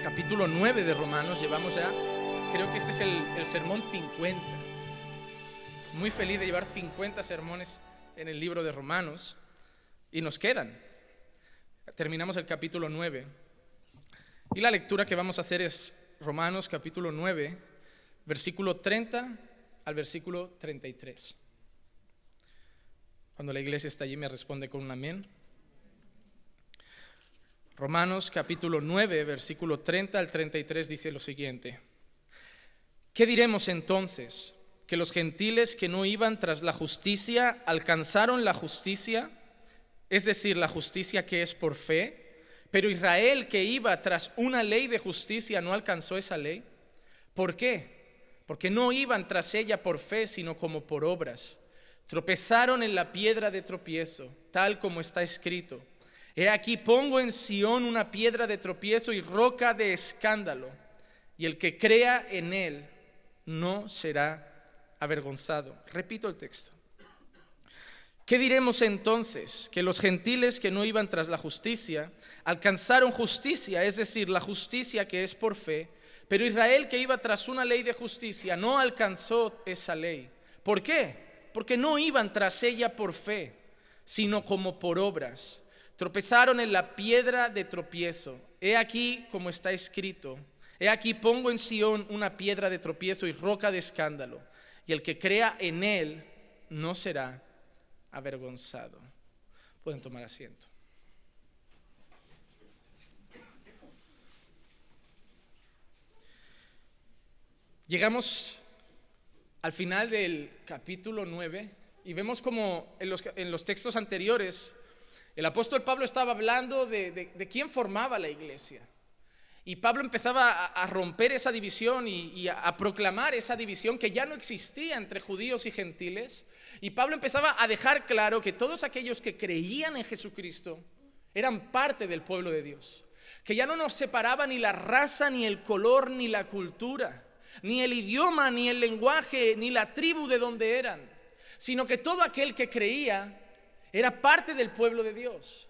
capítulo 9 de Romanos. Llevamos ya, creo que este es el sermón 50. Muy feliz de llevar 50 sermones en el libro de Romanos. Y nos quedan. Terminamos el capítulo 9. Y la lectura que vamos a hacer es Romanos capítulo 9, versículo 30 al versículo 33. Cuando la iglesia está allí me responde con un amén. Romanos capítulo 9, versículo 30 al 33 dice lo siguiente: ¿Qué diremos entonces? ¿Que los gentiles que no iban tras la justicia alcanzaron la justicia? Es decir, la justicia que es por fe. Pero Israel, que iba tras una ley de justicia, no alcanzó esa ley. ¿Por qué? Porque no iban tras ella por fe, sino como por obras. Tropezaron en la piedra de tropiezo, tal como está escrito: He aquí pongo en Sión una piedra de tropiezo y roca de escándalo, y el que crea en él no será avergonzado. Repito el texto. ¿Qué diremos entonces? ¿Que los gentiles que no iban tras la justicia alcanzaron justicia, es decir, la justicia que es por fe? Pero Israel, que iba tras una ley de justicia, no alcanzó esa ley. ¿Por qué? Porque no iban tras ella por fe, sino como por obras. Tropezaron en la piedra de tropiezo. He aquí como está escrito: He aquí pongo en Sión una piedra de tropiezo y roca de escándalo, y el que crea en él no será avergonzado. Pueden tomar asiento. Llegamos al final del capítulo 9 y vemos como en los textos anteriores el apóstol Pablo estaba hablando de quién formaba la iglesia. Y Pablo empezaba a romper esa división y a proclamar esa división que ya no existía entre judíos y gentiles. Y Pablo empezaba a dejar claro que todos aquellos que creían en Jesucristo eran parte del pueblo de Dios. Que ya no nos separaba ni la raza, ni el color, ni la cultura, ni el idioma, ni el lenguaje, ni la tribu de donde eran, sino que todo aquel que creía era parte del pueblo de Dios.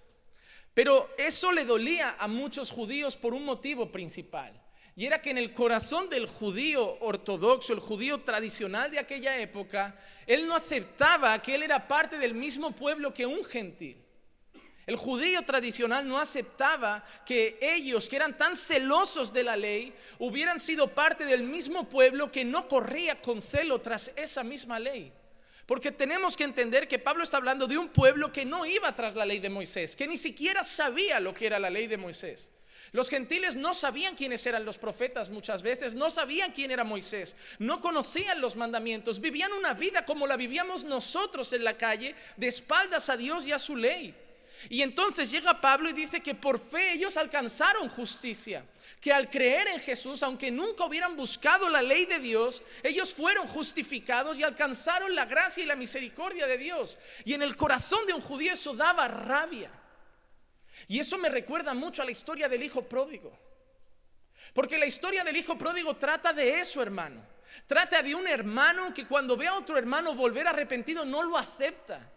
Pero eso le dolía a muchos judíos por un motivo principal, y era que en el corazón del judío ortodoxo, el judío tradicional de aquella época, él no aceptaba que él era parte del mismo pueblo que un gentil. El judío tradicional no aceptaba que ellos, que eran tan celosos de la ley, hubieran sido parte del mismo pueblo que no corría con celo tras esa misma ley. Porque tenemos que entender que Pablo está hablando de un pueblo que no iba tras la ley de Moisés, que ni siquiera sabía lo que era la ley de Moisés. Los gentiles no sabían quiénes eran los profetas muchas veces, no sabían quién era Moisés, no conocían los mandamientos, vivían una vida como la vivíamos nosotros en la calle, de espaldas a Dios y a su ley. Y entonces llega Pablo y dice que por fe ellos alcanzaron justicia, que al creer en Jesús, aunque nunca hubieran buscado la ley de Dios, ellos fueron justificados y alcanzaron la gracia y la misericordia de Dios. Y en el corazón de un judío eso daba rabia. Y eso me recuerda mucho a la historia del hijo pródigo, porque la historia del hijo pródigo trata de eso, hermano. Trata de un hermano que cuando ve a otro hermano volver arrepentido no lo acepta.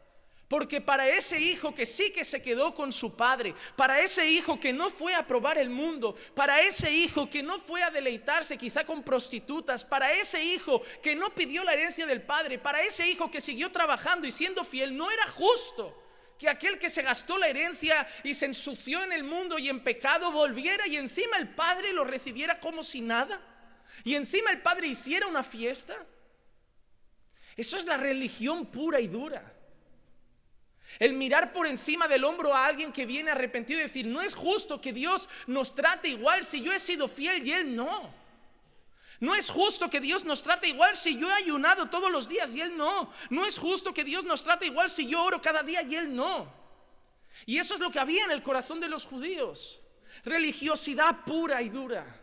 Porque para ese hijo que sí que se quedó con su padre, para ese hijo que no fue a probar el mundo, para ese hijo que no fue a deleitarse quizá con prostitutas, para ese hijo que no pidió la herencia del padre, para ese hijo que siguió trabajando y siendo fiel, no era justo que aquel que se gastó la herencia y se ensució en el mundo y en pecado volviera y encima el padre lo recibiera como si nada, y encima el padre hiciera una fiesta. Eso es la religión pura y dura. El mirar por encima del hombro a alguien que viene arrepentido y decir: no es justo que Dios nos trate igual si yo he sido fiel y Él no. No es justo que Dios nos trate igual si yo he ayunado todos los días y Él no. No es justo que Dios nos trate igual si yo oro cada día y Él no. Y eso es lo que había en el corazón de los judíos. Religiosidad pura y dura.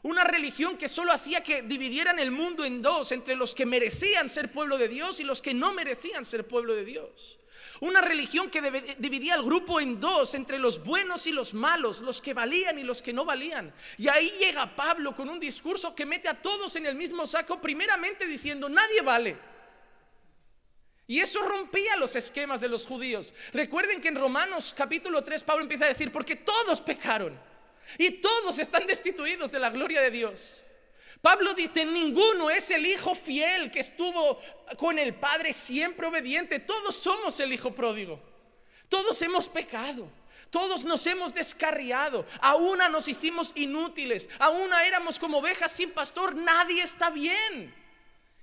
Una religión que solo hacía que dividieran el mundo en dos, entre los que merecían ser pueblo de Dios y los que no merecían ser pueblo de Dios. Una religión que dividía al grupo en dos, entre los buenos y los malos, los que valían y los que no valían. Y ahí llega Pablo con un discurso que mete a todos en el mismo saco, primeramente diciendo: nadie vale. Y eso rompía los esquemas de los judíos. Recuerden que en Romanos capítulo 3 Pablo empieza a decir, porque todos pecaron y todos están destituidos de la gloria de Dios. Pablo dice, ninguno es el hijo fiel que estuvo con el Padre siempre obediente. Todos somos el hijo pródigo. Todos hemos pecado. Todos nos hemos descarriado. A una nos hicimos inútiles. A una éramos como ovejas sin pastor. Nadie está bien.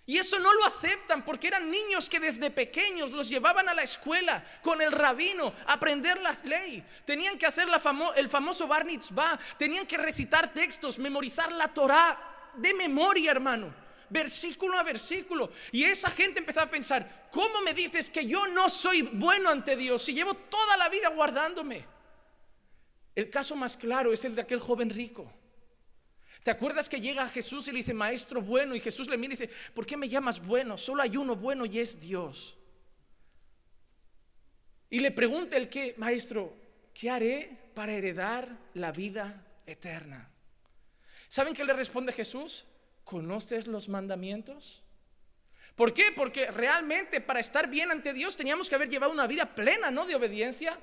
Y eso no lo aceptan porque eran niños que desde pequeños los llevaban a la escuela con el rabino a aprender la ley. Tenían que hacer el famoso Bar Mitzvah. Tenían que recitar textos, memorizar la Torá de memoria, hermano, versículo a versículo. Y esa gente empezaba a pensar, ¿cómo me dices que yo no soy bueno ante Dios si llevo toda la vida guardándome? El caso más claro es el de aquel joven rico. ¿Te acuerdas que llega a Jesús y le dice, maestro bueno? Y Jesús le mira y dice, ¿por qué me llamas bueno? Solo hay uno bueno y es Dios. Y le pregunta el que, maestro, ¿qué haré para heredar la vida eterna? ¿Saben qué le responde Jesús? ¿Conoces los mandamientos? ¿Por qué? Porque realmente para estar bien ante Dios teníamos que haber llevado una vida plena, ¿no? De obediencia.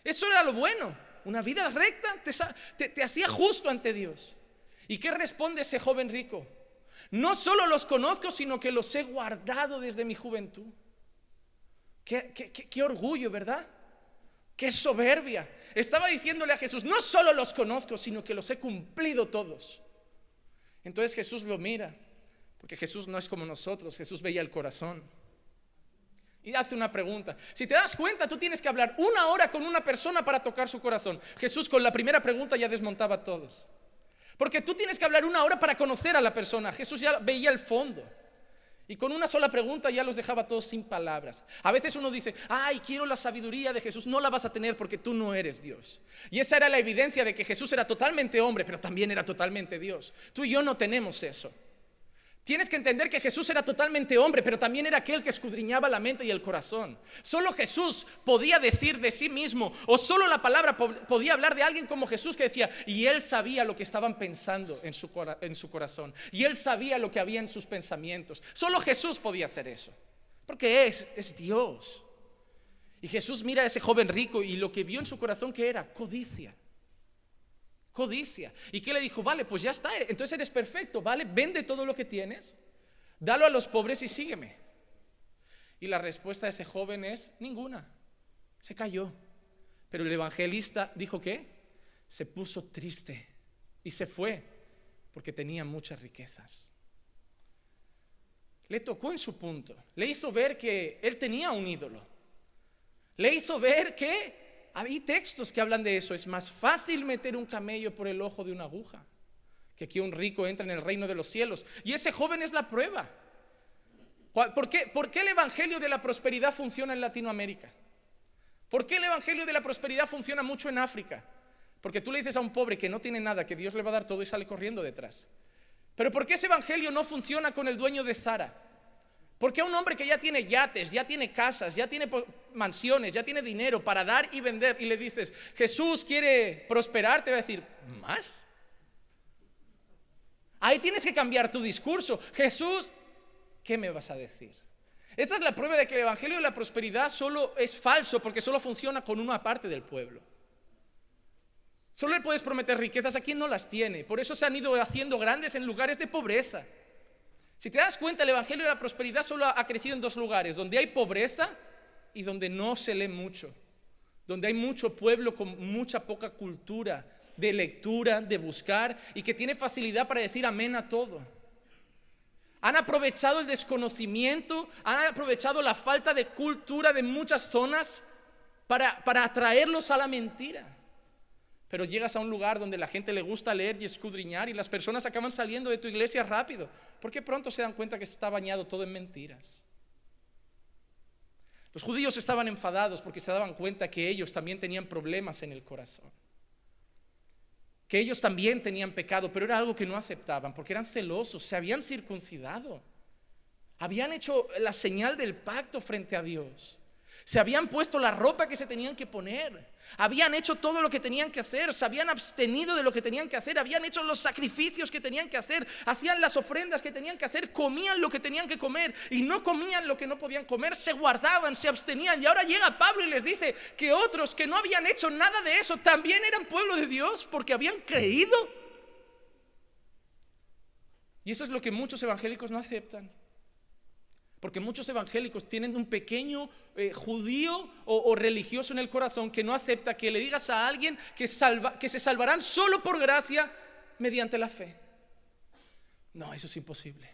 Eso era lo bueno. Una vida recta te hacía justo ante Dios. ¿Y qué responde ese joven rico? No solo los conozco, sino que los he guardado desde mi juventud. Qué orgullo, ¿verdad? Qué soberbia. Estaba diciéndole a Jesús, no solo los conozco, sino que los he cumplido todos. Entonces Jesús lo mira, porque Jesús no es como nosotros. Jesús veía el corazón y hace una pregunta. Si te das cuenta, tú tienes que hablar 1 hora con una persona para tocar su corazón. Jesús con la primera pregunta ya desmontaba a todos, porque tú tienes que hablar 1 hora para conocer a la persona. Jesús ya veía el fondo y con una sola pregunta ya los dejaba todos sin palabras. A veces uno dice, ay, quiero la sabiduría de Jesús. No la vas a tener porque tú no eres Dios. Y esa era la evidencia de que Jesús era totalmente hombre, pero también era totalmente Dios. Tú y yo no tenemos eso. Tienes que entender que Jesús era totalmente hombre, pero también era aquel que escudriñaba la mente y el corazón. Solo Jesús podía decir de sí mismo, o solo la palabra podía hablar de alguien como Jesús, que decía, y él sabía lo que estaban pensando en su corazón, y él sabía lo que había en sus pensamientos. Solo Jesús podía hacer eso, porque es Dios. Y Jesús mira a ese joven rico y lo que vio en su corazón, ¿qué era? Codicia. ¿Y qué le dijo? Vale, pues ya está, entonces eres perfecto, vale, vende todo lo que tienes, dalo a los pobres y sígueme. Y la respuesta de ese joven es ninguna. Se cayó. Pero el evangelista dijo que se puso triste y se fue porque tenía muchas riquezas. Le tocó en su punto, le hizo ver que él tenía un ídolo, le hizo ver que hay textos que hablan de eso. Es más fácil meter un camello por el ojo de una aguja que un rico entre en el reino de los cielos. Y ese joven es la prueba. ¿Por qué el evangelio de la prosperidad funciona en Latinoamérica? ¿Por qué el evangelio de la prosperidad funciona mucho en África? Porque tú le dices a un pobre que no tiene nada, que Dios le va a dar todo y sale corriendo detrás. Pero ¿por qué ese evangelio no funciona con el dueño de Zara? Porque a un hombre que ya tiene yates, ya tiene casas, ya tiene mansiones, ya tiene dinero para dar y vender, y le dices, Jesús quiere prosperar, te va a decir, ¿más? Ahí tienes que cambiar tu discurso. Jesús, ¿qué me vas a decir? Esta es la prueba de que el evangelio de la prosperidad solo es falso, porque solo funciona con una parte del pueblo. Solo le puedes prometer riquezas a quien no las tiene. Por eso se han ido haciendo grandes en lugares de pobreza. Si te das cuenta, el evangelio de la prosperidad solo ha crecido en 2 lugares: donde hay pobreza y donde no se lee mucho, donde hay mucho pueblo con mucha poca cultura de lectura, de buscar, y que tiene facilidad para decir amén a todo. Han aprovechado el desconocimiento, han aprovechado la falta de cultura de muchas zonas para atraerlos a la mentira. Pero llegas a un lugar donde la gente le gusta leer y escudriñar, y las personas acaban saliendo de tu iglesia rápido, porque pronto se dan cuenta que está bañado todo en mentiras. Los judíos estaban enfadados porque se daban cuenta que ellos también tenían problemas en el corazón, que ellos también tenían pecado, pero era algo que no aceptaban porque eran celosos. Se habían circuncidado, habían hecho la señal del pacto frente a Dios, se habían puesto la ropa que se tenían que poner, Habían hecho todo lo que tenían que hacer, se habían abstenido de lo que tenían que hacer, habían hecho los sacrificios que tenían que hacer, hacían las ofrendas que tenían que hacer, comían lo que tenían que comer y no comían lo que no podían comer, se guardaban, se abstenían. Y ahora llega Pablo y les dice que otros que no habían hecho nada de eso también eran pueblo de Dios porque habían creído. Y eso es lo que muchos evangélicos no aceptan. Porque muchos evangélicos tienen un pequeño judío o religioso en el corazón que no acepta que le digas a alguien que se salvarán solo por gracia mediante la fe. No, eso es imposible.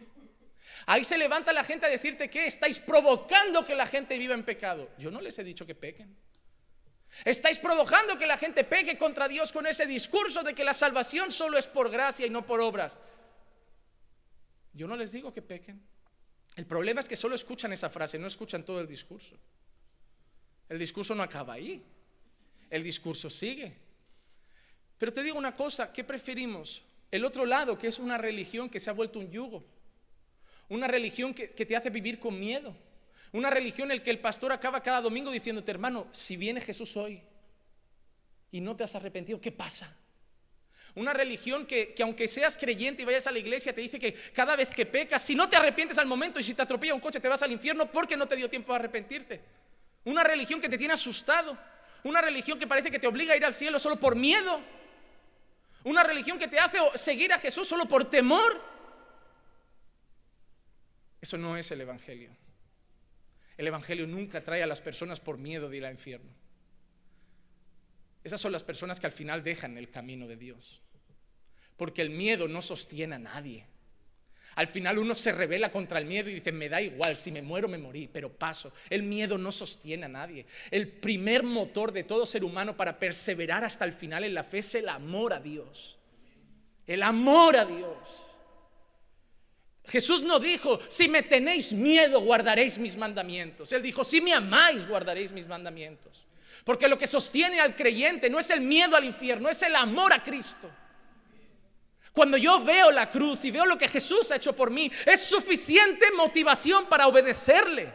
Ahí se levanta la gente a decirte que estáis provocando que la gente viva en pecado. Yo no les he dicho que pequen. Estáis provocando que la gente peque contra Dios con ese discurso de que la salvación solo es por gracia y no por obras. Yo no les digo que pequen. El problema es que solo escuchan esa frase, no escuchan todo el discurso. El discurso no acaba ahí, el discurso sigue. Pero te digo una cosa, ¿qué preferimos? El otro lado, que es una religión que se ha vuelto un yugo, una religión que te hace vivir con miedo, una religión en la que el pastor acaba cada domingo diciéndote: hermano, si viene Jesús hoy y no te has arrepentido, ¿qué pasa? Una religión que aunque seas creyente y vayas a la iglesia, te dice que cada vez que pecas, si no te arrepientes al momento y si te atropella un coche te vas al infierno porque no te dio tiempo de arrepentirte. Una religión que te tiene asustado, una religión que parece que te obliga a ir al cielo solo por miedo, una religión que te hace seguir a Jesús solo por temor. Eso no es el evangelio. El evangelio nunca trae a las personas por miedo de ir al infierno. Esas son las personas que al final dejan el camino de Dios, porque el miedo no sostiene a nadie. Al final uno se rebela contra el miedo y dice: me da igual, si me muero me morí, pero paso. El miedo no sostiene a nadie. El primer motor de todo ser humano para perseverar hasta el final en la fe es el amor a Dios. El amor a Dios. Jesús no dijo: si me tenéis miedo guardaréis mis mandamientos. Él dijo: si me amáis guardaréis mis mandamientos. Porque lo que sostiene al creyente no es el miedo al infierno, es el amor a Cristo. Cuando yo veo la cruz y veo lo que Jesús ha hecho por mí, es suficiente motivación para obedecerle.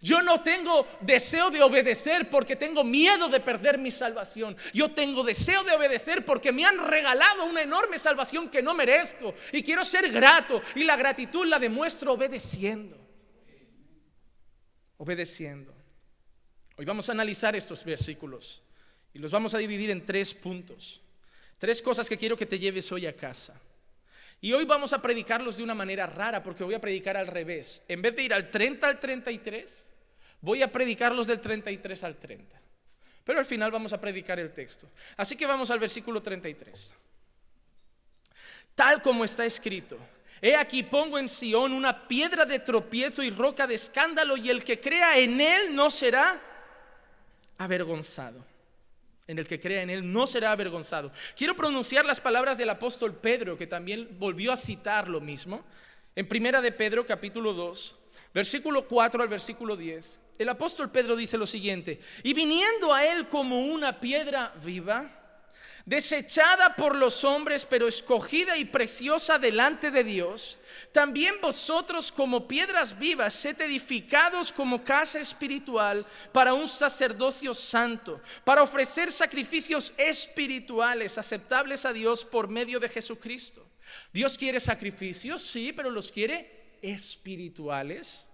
Yo no tengo deseo de obedecer porque tengo miedo de perder mi salvación. Yo tengo deseo de obedecer porque me han regalado una enorme salvación que no merezco y quiero ser grato, y la gratitud la demuestro obedeciendo. Obedeciendo. Hoy vamos a analizar estos versículos y los vamos a dividir en 3 puntos. 3 cosas que quiero que te lleves hoy a casa. Y hoy vamos a predicarlos de una manera rara, porque voy a predicar al revés. En vez de ir al 30 al 33, voy a predicarlos del 33 al 30. Pero al final vamos a predicar el texto. Así que vamos al versículo 33. Tal como está escrito: he aquí pongo en Sión una piedra de tropiezo y roca de escándalo, y el que crea en él no será avergonzado. En el que crea en él no será avergonzado. Quiero pronunciar las palabras del apóstol Pedro, que también volvió a citar lo mismo. En primera de Pedro, capítulo 2, versículo 4 al versículo 10. El apóstol Pedro dice lo siguiente: y viniendo a él como una piedra viva, desechada por los hombres, pero escogida y preciosa delante de Dios, también vosotros como piedras vivas sed edificados como casa espiritual para un sacerdocio santo, para ofrecer sacrificios espirituales aceptables a Dios por medio de Jesucristo. Dios quiere sacrificios, sí, pero los quiere espirituales.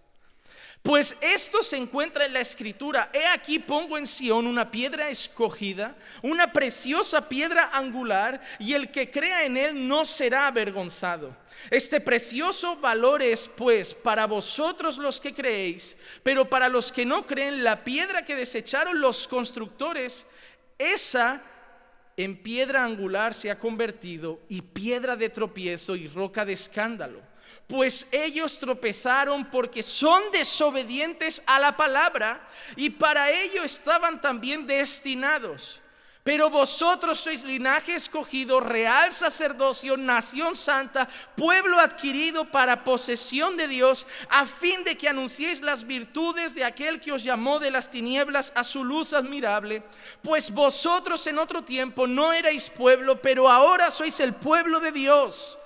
Pues esto se encuentra en la Escritura: he aquí pongo en Sión una piedra escogida, una preciosa piedra angular, y el que crea en él no será avergonzado. Este precioso valor es pues para vosotros los que creéis, pero para los que no creen, la piedra que desecharon los constructores, esa en piedra angular se ha convertido, y piedra de tropiezo y roca de escándalo. Pues ellos tropezaron porque son desobedientes a la palabra, y para ello estaban también destinados. Pero vosotros sois linaje escogido, real sacerdocio, nación santa, pueblo adquirido para posesión de Dios, a fin de que anunciéis las virtudes de aquel que os llamó de las tinieblas a su luz admirable. Pues vosotros en otro tiempo no erais pueblo, pero ahora sois el pueblo de Dios.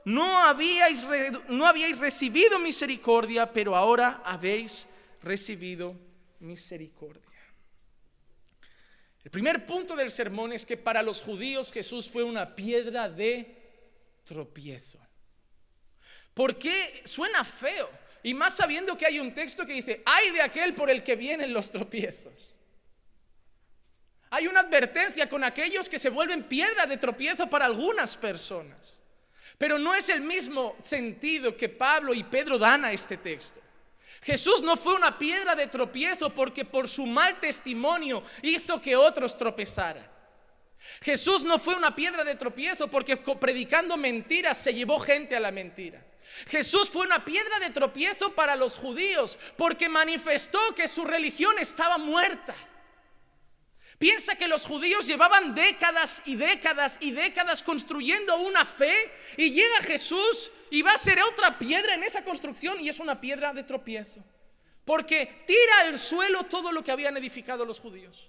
No habíais recibido misericordia, pero ahora habéis recibido misericordia. El primer punto del sermón es que para los judíos Jesús fue una piedra de tropiezo. ¿Por qué? Suena feo, y más sabiendo que hay un texto que dice: ay de aquel por el que vienen los tropiezos. Hay una advertencia con aquellos que se vuelven piedra de tropiezo para algunas personas, pero no es el mismo sentido que Pablo y Pedro dan a este texto. Jesús no fue una piedra de tropiezo porque por su mal testimonio hizo que otros tropezaran. Jesús no fue una piedra de tropiezo porque predicando mentiras se llevó gente a la mentira. Jesús fue una piedra de tropiezo para los judíos porque manifestó que su religión estaba muerta. Piensa que los judíos llevaban décadas y décadas y décadas construyendo una fe, y llega Jesús y va a ser otra piedra en esa construcción, y es una piedra de tropiezo porque tira al suelo todo lo que habían edificado los judíos.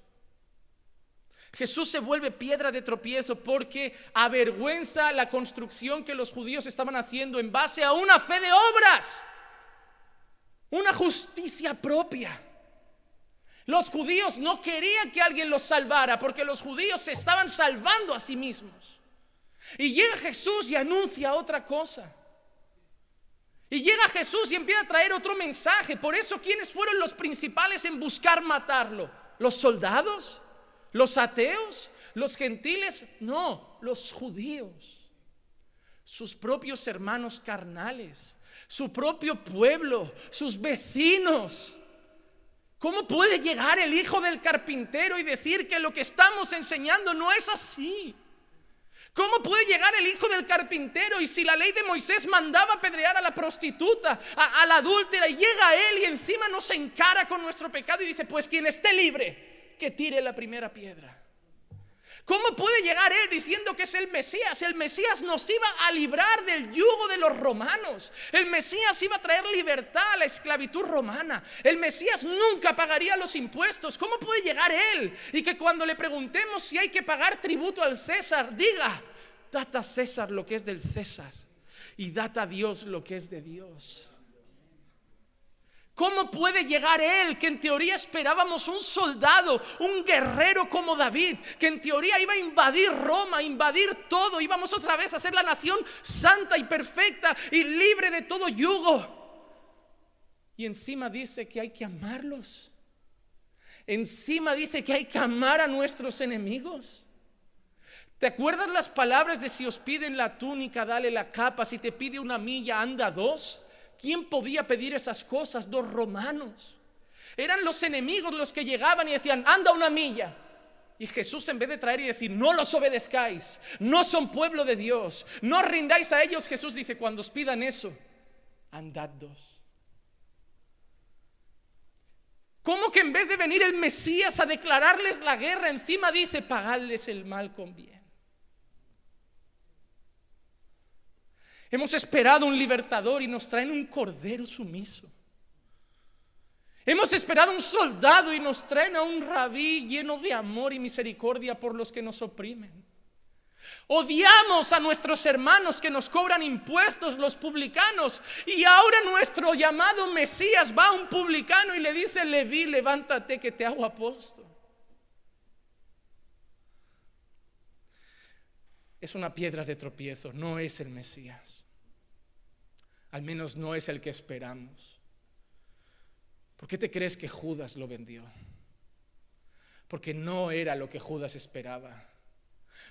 Jesús se vuelve piedra de tropiezo porque avergüenza la construcción que los judíos estaban haciendo en base a una fe de obras, una justicia propia. Los judíos no querían que alguien los salvara porque los judíos se estaban salvando a sí mismos. Y llega Jesús y anuncia otra cosa. Y llega Jesús y empieza a traer otro mensaje. Por eso, ¿quiénes fueron los principales en buscar matarlo? ¿Los soldados? ¿Los ateos? ¿Los gentiles? No, los judíos. Sus propios hermanos carnales, su propio pueblo, sus vecinos. ¿Cómo puede llegar el hijo del carpintero y decir que lo que estamos enseñando no es así? ¿Cómo puede llegar el hijo del carpintero y si la ley de Moisés mandaba apedrear a la prostituta, a la adúltera, y llega él y encima nos encara con nuestro pecado y dice: pues quien esté libre, que tire la primera piedra? ¿Cómo puede llegar él diciendo que es el Mesías? El Mesías nos iba a librar del yugo de los romanos. El Mesías iba a traer libertad a la esclavitud romana. El Mesías nunca pagaría los impuestos. ¿Cómo puede llegar él y que cuando le preguntemos si hay que pagar tributo al César, diga: dad a César lo que es del César y dad a Dios lo que es de Dios? ¿Cómo puede llegar él, que en teoría esperábamos un soldado, un guerrero como David, que en teoría iba a invadir Roma, invadir todo, íbamos otra vez a ser la nación santa y perfecta y libre de todo yugo? Y encima dice que hay que amarlos. Encima dice que hay que amar a nuestros enemigos. ¿Te acuerdas las palabras de: si os piden la túnica, dale la capa; si te pide una milla, anda dos? ¿Quién podía pedir esas cosas? Los romanos. Eran los enemigos los que llegaban y decían: anda una milla. Y Jesús, en vez de traer y decir: no los obedezcáis, no son pueblo de Dios, no rindáis a ellos, Jesús dice: cuando os pidan eso, andad dos. ¿Cómo que en vez de venir el Mesías a declararles la guerra, encima dice: pagadles el mal con bien? Hemos esperado un libertador y nos traen un cordero sumiso. Hemos esperado un soldado y nos traen a un rabí lleno de amor y misericordia por los que nos oprimen. Odiamos a nuestros hermanos que nos cobran impuestos, los publicanos, y ahora nuestro llamado Mesías va a un publicano y le dice: Leví, levántate que te hago apóstol. Es una piedra de tropiezo, no es el Mesías. Al menos no es el que esperamos. ¿Por qué te crees que Judas lo vendió? Porque no era lo que Judas esperaba.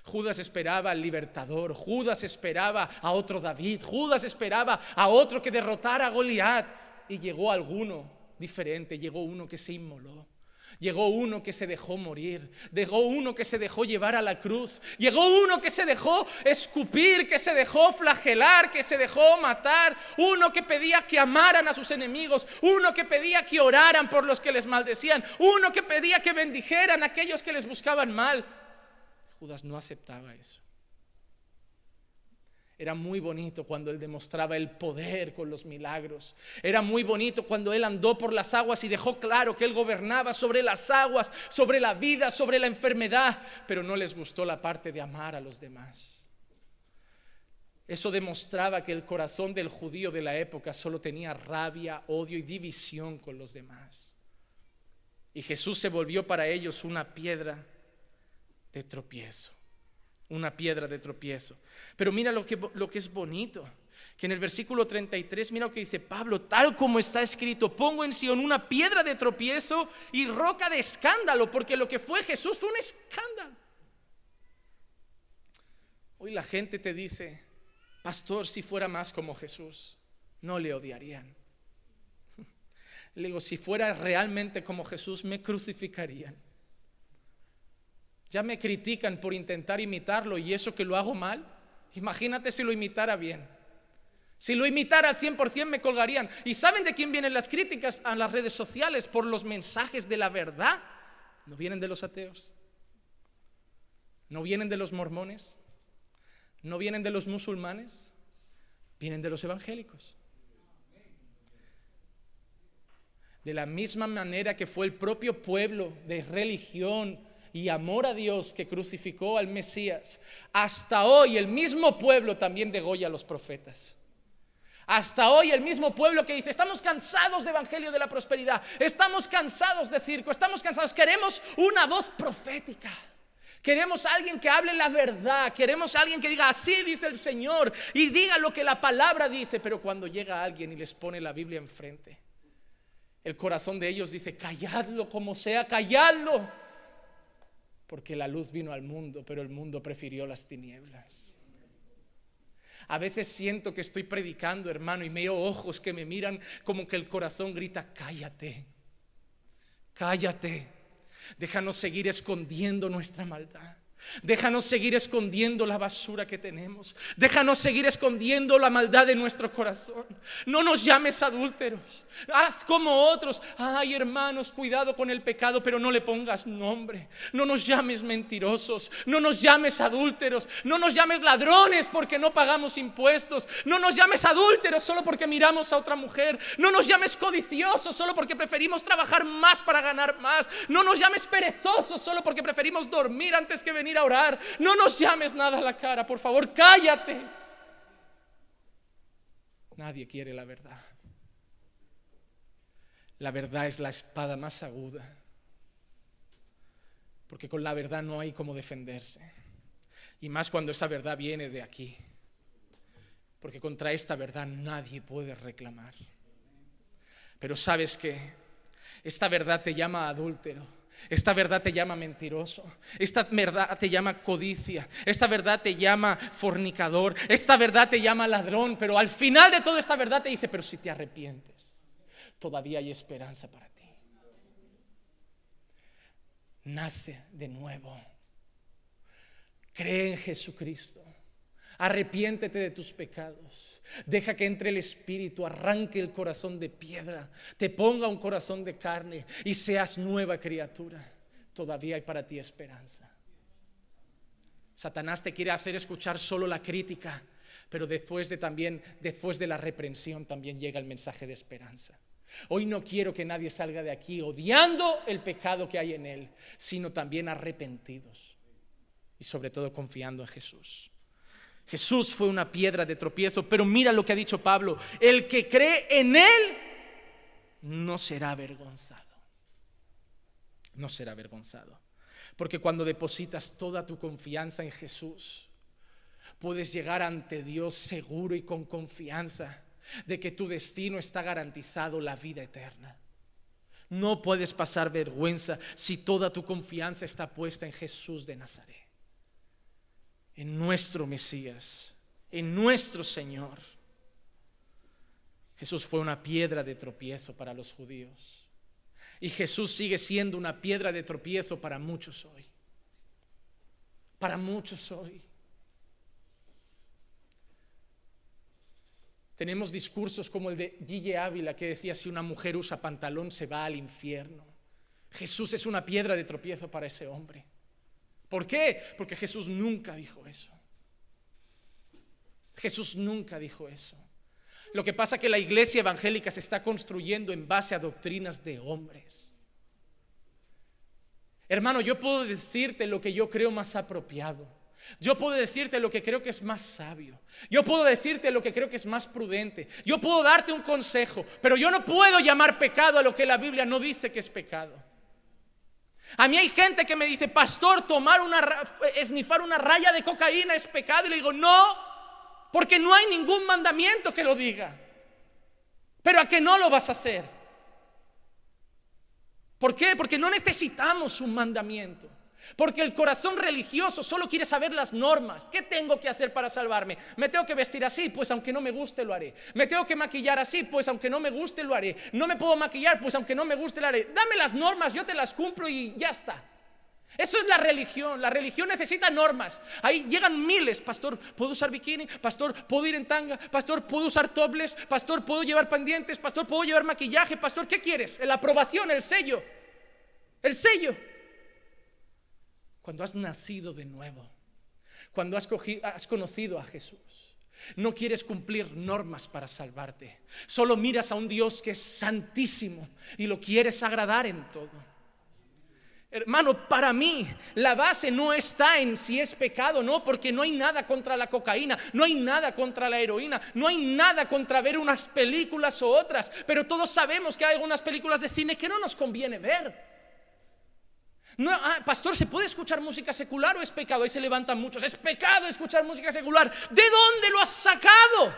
Judas esperaba al libertador, Judas esperaba a otro David, Judas esperaba a otro que derrotara a Goliat, y llegó alguno diferente, llegó uno que se inmoló. Llegó uno que se dejó morir, llegó uno que se dejó llevar a la cruz, llegó uno que se dejó escupir, que se dejó flagelar, que se dejó matar, uno que pedía que amaran a sus enemigos, uno que pedía que oraran por los que les maldecían, uno que pedía que bendijeran a aquellos que les buscaban mal. Judas no aceptaba eso. Era muy bonito cuando él demostraba el poder con los milagros. Era muy bonito cuando él andó por las aguas y dejó claro que él gobernaba sobre las aguas, sobre la vida, sobre la enfermedad. Pero no les gustó la parte de amar a los demás. Eso demostraba que el corazón del judío de la época solo tenía rabia, odio y división con los demás. Y Jesús se volvió para ellos una piedra de tropiezo. Una piedra de tropiezo. Pero mira lo que es bonito, que en el versículo 33, mira lo que dice Pablo: tal como está escrito, pongo en Sion una piedra de tropiezo y roca de escándalo, porque lo que fue Jesús fue un escándalo. Hoy la gente te dice: pastor, si fuera más como Jesús, no le odiarían. Le digo: si fuera realmente como Jesús, me crucificarían. Ya me critican por intentar imitarlo, y eso que lo hago mal. Imagínate si lo imitara bien. Si lo imitara al 100%, me colgarían. ¿Y saben de quién vienen las críticas a las redes sociales? Por los mensajes de la verdad. No vienen de los ateos, no vienen de los mormones, no vienen de los musulmanes, vienen de los evangélicos. De la misma manera que fue el propio pueblo de religión y amor a Dios que crucificó al Mesías, hasta hoy el mismo pueblo también degolla a los profetas. Hasta hoy el mismo pueblo que dice: estamos cansados de evangelio de la prosperidad, estamos cansados de circo, estamos cansados, queremos una voz profética. Queremos a alguien que hable la verdad, queremos a alguien que diga: así dice el Señor, y diga lo que la palabra dice. Pero cuando llega alguien y les pone la Biblia enfrente, el corazón de ellos dice: calladlo como sea, calladlo. Porque la luz vino al mundo, pero el mundo prefirió las tinieblas. A veces siento que estoy predicando, hermano, y veo ojos que me miran como que el corazón grita: cállate, cállate. Déjanos seguir escondiendo nuestra maldad. Déjanos seguir escondiendo la basura que tenemos. Déjanos seguir escondiendo la maldad de nuestro corazón. No nos llames adúlteros. Haz como otros. Ay, hermanos, cuidado con el pecado, pero no le pongas nombre. No nos llames mentirosos. No nos llames adúlteros. No nos llames ladrones porque no pagamos impuestos. No nos llames adúlteros solo porque miramos a otra mujer. No nos llames codiciosos solo porque preferimos trabajar más para ganar más. No nos llames perezosos solo porque preferimos dormir antes que venir a orar. No nos llames nada a la cara, por favor, cállate. Nadie quiere la verdad. La verdad es la espada más aguda, porque con la verdad no hay cómo defenderse, y más cuando esa verdad viene de aquí, porque contra esta verdad nadie puede reclamar. Pero ¿sabes qué? Esta verdad te llama adúltero. Esta verdad te llama mentiroso. Esta verdad te llama codicia. Esta verdad te llama fornicador. Esta verdad te llama ladrón. Pero al final de toda esta verdad te dice: pero si te arrepientes, todavía hay esperanza para ti. Nace de nuevo. Cree en Jesucristo. Arrepiéntete de tus pecados. Deja que entre el Espíritu, arranque el corazón de piedra, te ponga un corazón de carne y seas nueva criatura. Todavía hay para ti esperanza. Satanás te quiere hacer escuchar solo la crítica, pero después de la reprensión también llega el mensaje de esperanza. Hoy no quiero que nadie salga de aquí odiando el pecado que hay en él, sino también arrepentidos y sobre todo confiando en Jesús. Jesús fue una piedra de tropiezo, pero mira lo que ha dicho Pablo: el que cree en él no será avergonzado. No será avergonzado. Porque cuando depositas toda tu confianza en Jesús, puedes llegar ante Dios seguro y con confianza de que tu destino está garantizado, la vida eterna. No puedes pasar vergüenza si toda tu confianza está puesta en Jesús de Nazaret, en nuestro Mesías, en nuestro Señor. Jesús fue una piedra de tropiezo para los judíos, y Jesús sigue siendo una piedra de tropiezo para muchos hoy. Para muchos hoy. Tenemos discursos como el de Gille Ávila, que decía: si una mujer usa pantalón se va al infierno. Jesús es una piedra de tropiezo para ese hombre. ¿Por qué? Porque Jesús nunca dijo eso. Jesús nunca dijo eso. Lo que pasa es que la iglesia evangélica se está construyendo en base a doctrinas de hombres. Hermano, yo puedo decirte lo que yo creo más apropiado. Yo puedo decirte lo que creo que es más sabio. Yo puedo decirte lo que creo que es más prudente. Yo puedo darte un consejo, pero yo no puedo llamar pecado a lo que la Biblia no dice que es pecado. A mí hay gente que me dice: pastor, esnifar una raya de cocaína es pecado. Y le digo: no, porque no hay ningún mandamiento que lo diga. Pero ¿a qué no lo vas a hacer? ¿Por qué? Porque no necesitamos un mandamiento. Porque el corazón religioso solo quiere saber las normas. ¿Qué tengo que hacer para salvarme? ¿Me tengo que vestir así? Pues aunque no me guste lo haré. ¿Me tengo que maquillar así? Pues aunque no me guste lo haré. ¿No me puedo maquillar? Pues aunque no me guste lo haré. Dame las normas, yo te las cumplo y ya está. Eso es la religión. La religión necesita normas. Ahí llegan miles: pastor, ¿puedo usar bikini? Pastor, ¿puedo ir en tanga? Pastor, ¿puedo usar topless? Pastor, ¿puedo llevar pendientes? Pastor, ¿puedo llevar maquillaje? Pastor, ¿qué quieres? La aprobación, el sello. El sello. Cuando has nacido de nuevo, cuando has conocido a Jesús, no quieres cumplir normas para salvarte. Solo miras a un Dios que es santísimo y lo quieres agradar en todo. Hermano, para mí la base no está en si es pecado, no, porque no hay nada contra la cocaína, no hay nada contra la heroína, no hay nada contra ver unas películas o otras, pero todos sabemos que hay algunas películas de cine que no nos conviene ver. No, pastor, ¿se puede escuchar música secular o es pecado? Ahí se levantan muchos: es pecado escuchar música secular. ¿De dónde lo has sacado?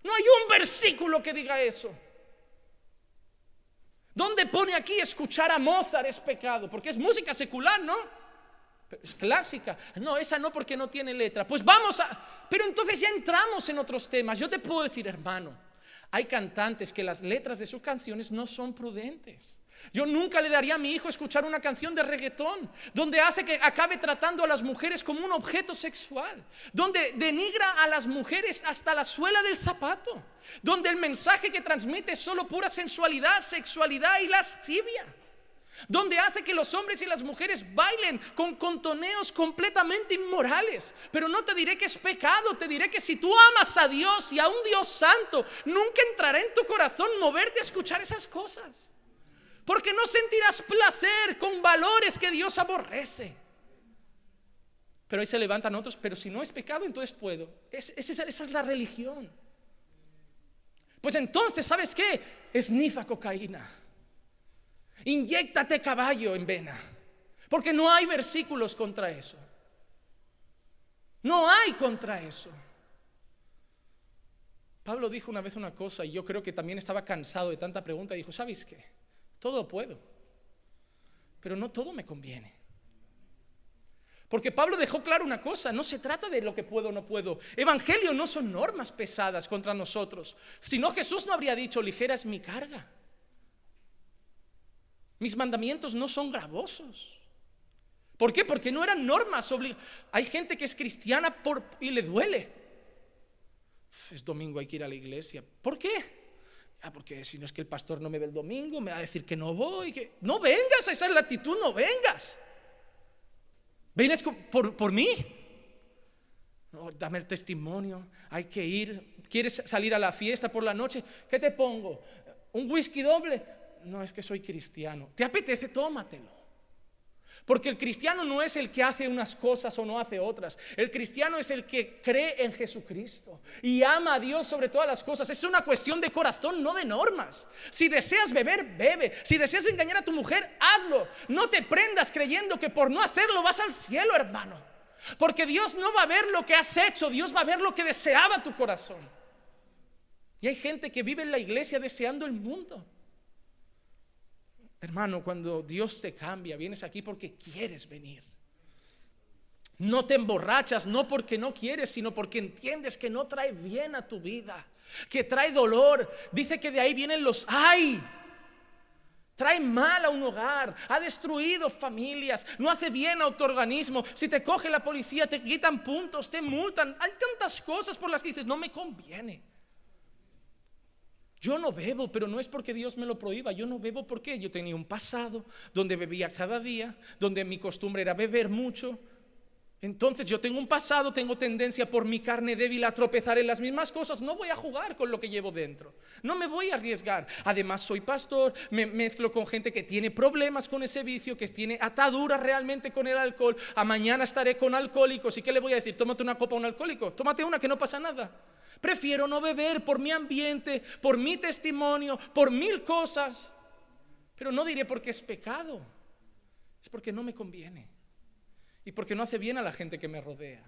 No hay un versículo que diga eso. ¿Dónde pone aquí escuchar a Mozart es pecado? Porque es música secular, ¿no? Pero es clásica. No, esa no, porque no tiene letra. Pues vamos a... Pero entonces ya entramos en otros temas. Yo te puedo decir, hermano, hay cantantes que las letras de sus canciones no son prudentes. Yo nunca le daría a mi hijo escuchar una canción de reggaetón donde hace que acabe tratando a las mujeres como un objeto sexual, donde denigra a las mujeres hasta la suela del zapato, donde el mensaje que transmite es solo pura sensualidad, sexualidad y lascivia, donde hace que los hombres y las mujeres bailen con contoneos completamente inmorales. Pero no te diré que es pecado, te diré que si tú amas a Dios y a un Dios santo, nunca entrará en tu corazón moverte a escuchar esas cosas. Porque no sentirás placer con valores que Dios aborrece. Pero ahí se levantan otros: pero si no es pecado, entonces puedo. Esa es la religión. Pues entonces, ¿sabes qué? Esnifa cocaína. Inyéctate caballo en vena. Porque no hay versículos contra eso. No hay contra eso. Pablo dijo una vez una cosa, y yo creo que también estaba cansado de tanta pregunta. Dijo: ¿sabes qué? Todo puedo, pero no todo me conviene. Porque Pablo dejó claro una cosa: no se trata de lo que puedo o no puedo. Evangelio no son normas pesadas contra nosotros. Si no, Jesús no habría dicho: ligera es mi carga. Mis mandamientos no son gravosos. ¿Por qué? Porque no eran normas obligatorias. Hay gente que es cristiana y le duele. Es domingo, hay que ir a la iglesia. ¿Por qué? Porque si no, es que el pastor no me ve el domingo, me va a decir que no voy. No vengas a esa latitud, no vengas. ¿Vienes por mí? No, dame el testimonio, hay que ir. ¿Quieres salir a la fiesta por la noche? ¿Qué te pongo? ¿Un whisky doble? No, es que soy cristiano. ¿Te apetece? Tómatelo. Porque el cristiano no es el que hace unas cosas o no hace otras. El cristiano es el que cree en Jesucristo y ama a Dios sobre todas las cosas. Es una cuestión de corazón, no de normas. Si deseas beber, bebe. Si deseas engañar a tu mujer, hazlo. No te prendas creyendo que por no hacerlo vas al cielo, hermano. Porque Dios no va a ver lo que has hecho, Dios va a ver lo que deseaba tu corazón. Y hay gente que vive en la iglesia deseando el mundo. Hermano, cuando Dios te cambia, vienes aquí porque quieres venir. No te emborrachas, no porque no quieres, sino porque entiendes que no trae bien a tu vida, que trae dolor. Dice que de ahí vienen los ¡ay! Trae mal a un hogar, ha destruido familias, no hace bien a tu organismo. Si te coge la policía, te quitan puntos, te multan. Hay tantas cosas por las que dices: no me conviene. Yo no bebo, pero no es porque Dios me lo prohíba. Yo no bebo porque yo tenía un pasado donde bebía cada día, donde mi costumbre era beber mucho. Entonces yo tengo un pasado, tengo tendencia por mi carne débil a tropezar en las mismas cosas. No voy a jugar con lo que llevo dentro, no me voy a arriesgar. Además soy pastor, me mezclo con gente que tiene problemas con ese vicio, que tiene ataduras realmente con el alcohol. A mañana estaré con alcohólicos. ¿Y qué le voy a decir? Tómate una copa a un alcohólico, tómate una, que no pasa nada. Prefiero no beber por mi ambiente, por mi testimonio, por mil cosas. Pero no diré porque es pecado. Es porque no me conviene y porque no hace bien a la gente que me rodea.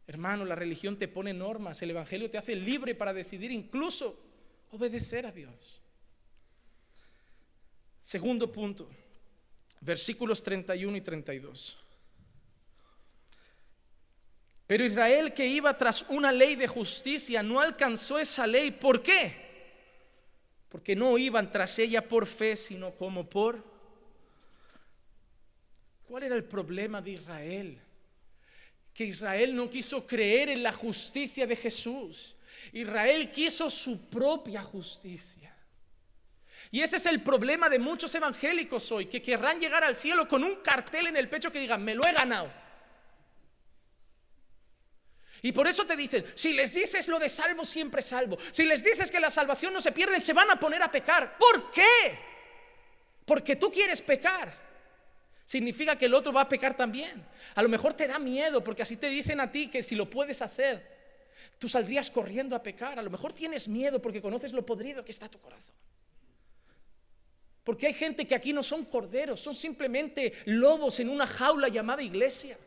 Hermano, la religión te pone normas, el evangelio te hace libre para decidir incluso obedecer a Dios. Segundo punto, versículos 31 y 32. Pero Israel, que iba tras una ley de justicia, no alcanzó esa ley. ¿Por qué? Porque no iban tras ella por fe, sino como por... ¿Cuál era el problema de Israel? Que Israel no quiso creer en la justicia de Jesús. Israel quiso su propia justicia. Y ese es el problema de muchos evangélicos hoy, que querrán llegar al cielo con un cartel en el pecho que diga: me lo he ganado. Y por eso te dicen, si les dices lo de salvo, siempre salvo. Si les dices que la salvación no se pierde, se van a poner a pecar. ¿Por qué? Porque tú quieres pecar. Significa que el otro va a pecar también. A lo mejor te da miedo porque así te dicen a ti que si lo puedes hacer, tú saldrías corriendo a pecar. A lo mejor tienes miedo porque conoces lo podrido que está tu corazón. Porque hay gente que aquí no son corderos, son simplemente lobos en una jaula llamada iglesia,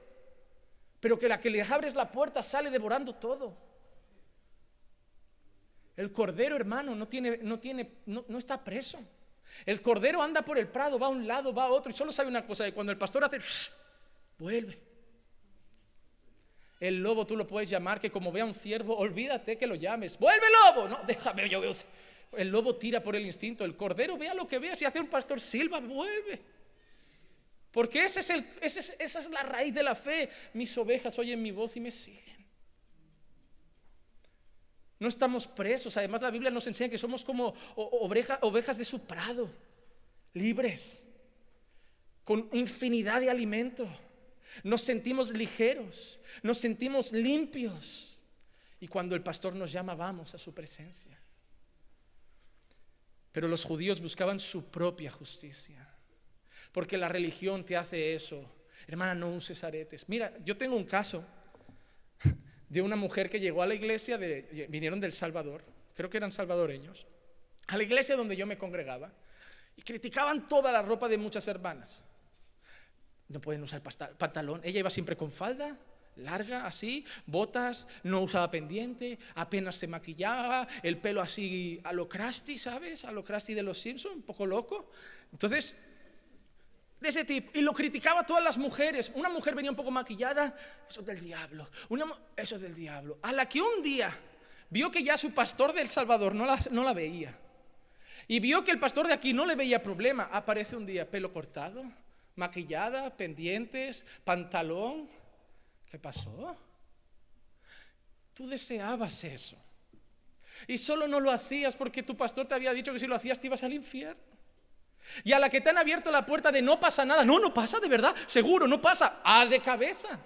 pero que la que les abres la puerta sale devorando todo. El cordero, hermano, no está preso. El cordero anda por el prado, va a un lado, va a otro, y solo sabe una cosa: que cuando el pastor hace vuelve. El lobo tú lo puedes llamar, que como vea un ciervo, olvídate que lo llames. ¡Vuelve, lobo! No, déjame, yo veo. El lobo tira por el instinto. El cordero, vea lo que vea. Si hace un pastor, silba, vuelve. Porque esa es la raíz de la fe. Mis ovejas oyen mi voz y me siguen. No estamos presos. Además, la Biblia nos enseña que somos como ovejas de su prado, libres, con infinidad de alimento. Nos sentimos ligeros, nos sentimos limpios. Y cuando el pastor nos llama, vamos a su presencia. Pero los judíos buscaban su propia justicia, porque la religión te hace eso. Hermana, no uses aretes. Mira, yo tengo un caso de una mujer que llegó a la iglesia, vinieron del Salvador, creo que eran salvadoreños, a la iglesia donde yo me congregaba, y criticaban toda la ropa de muchas hermanas. No pueden usar pantalón. Ella iba siempre con falda larga, así, botas, no usaba pendiente, apenas se maquillaba, el pelo así a lo Krusty, ¿sabes? A lo Krusty de los Simpsons, un poco loco. Entonces, de ese tipo, y lo criticaba a todas las mujeres. Una mujer venía un poco maquillada, eso es del diablo, eso es del diablo. A la que un día vio que ya su pastor de El Salvador no la veía, y vio que el pastor de aquí no le veía problema, aparece un día pelo cortado, maquillada, pendientes, pantalón. ¿Qué pasó? Tú deseabas eso y solo no lo hacías porque tu pastor te había dicho que si lo hacías te ibas al infierno. Y a la que te han abierto la puerta de no pasa nada, no pasa de verdad, seguro, no pasa, de cabeza.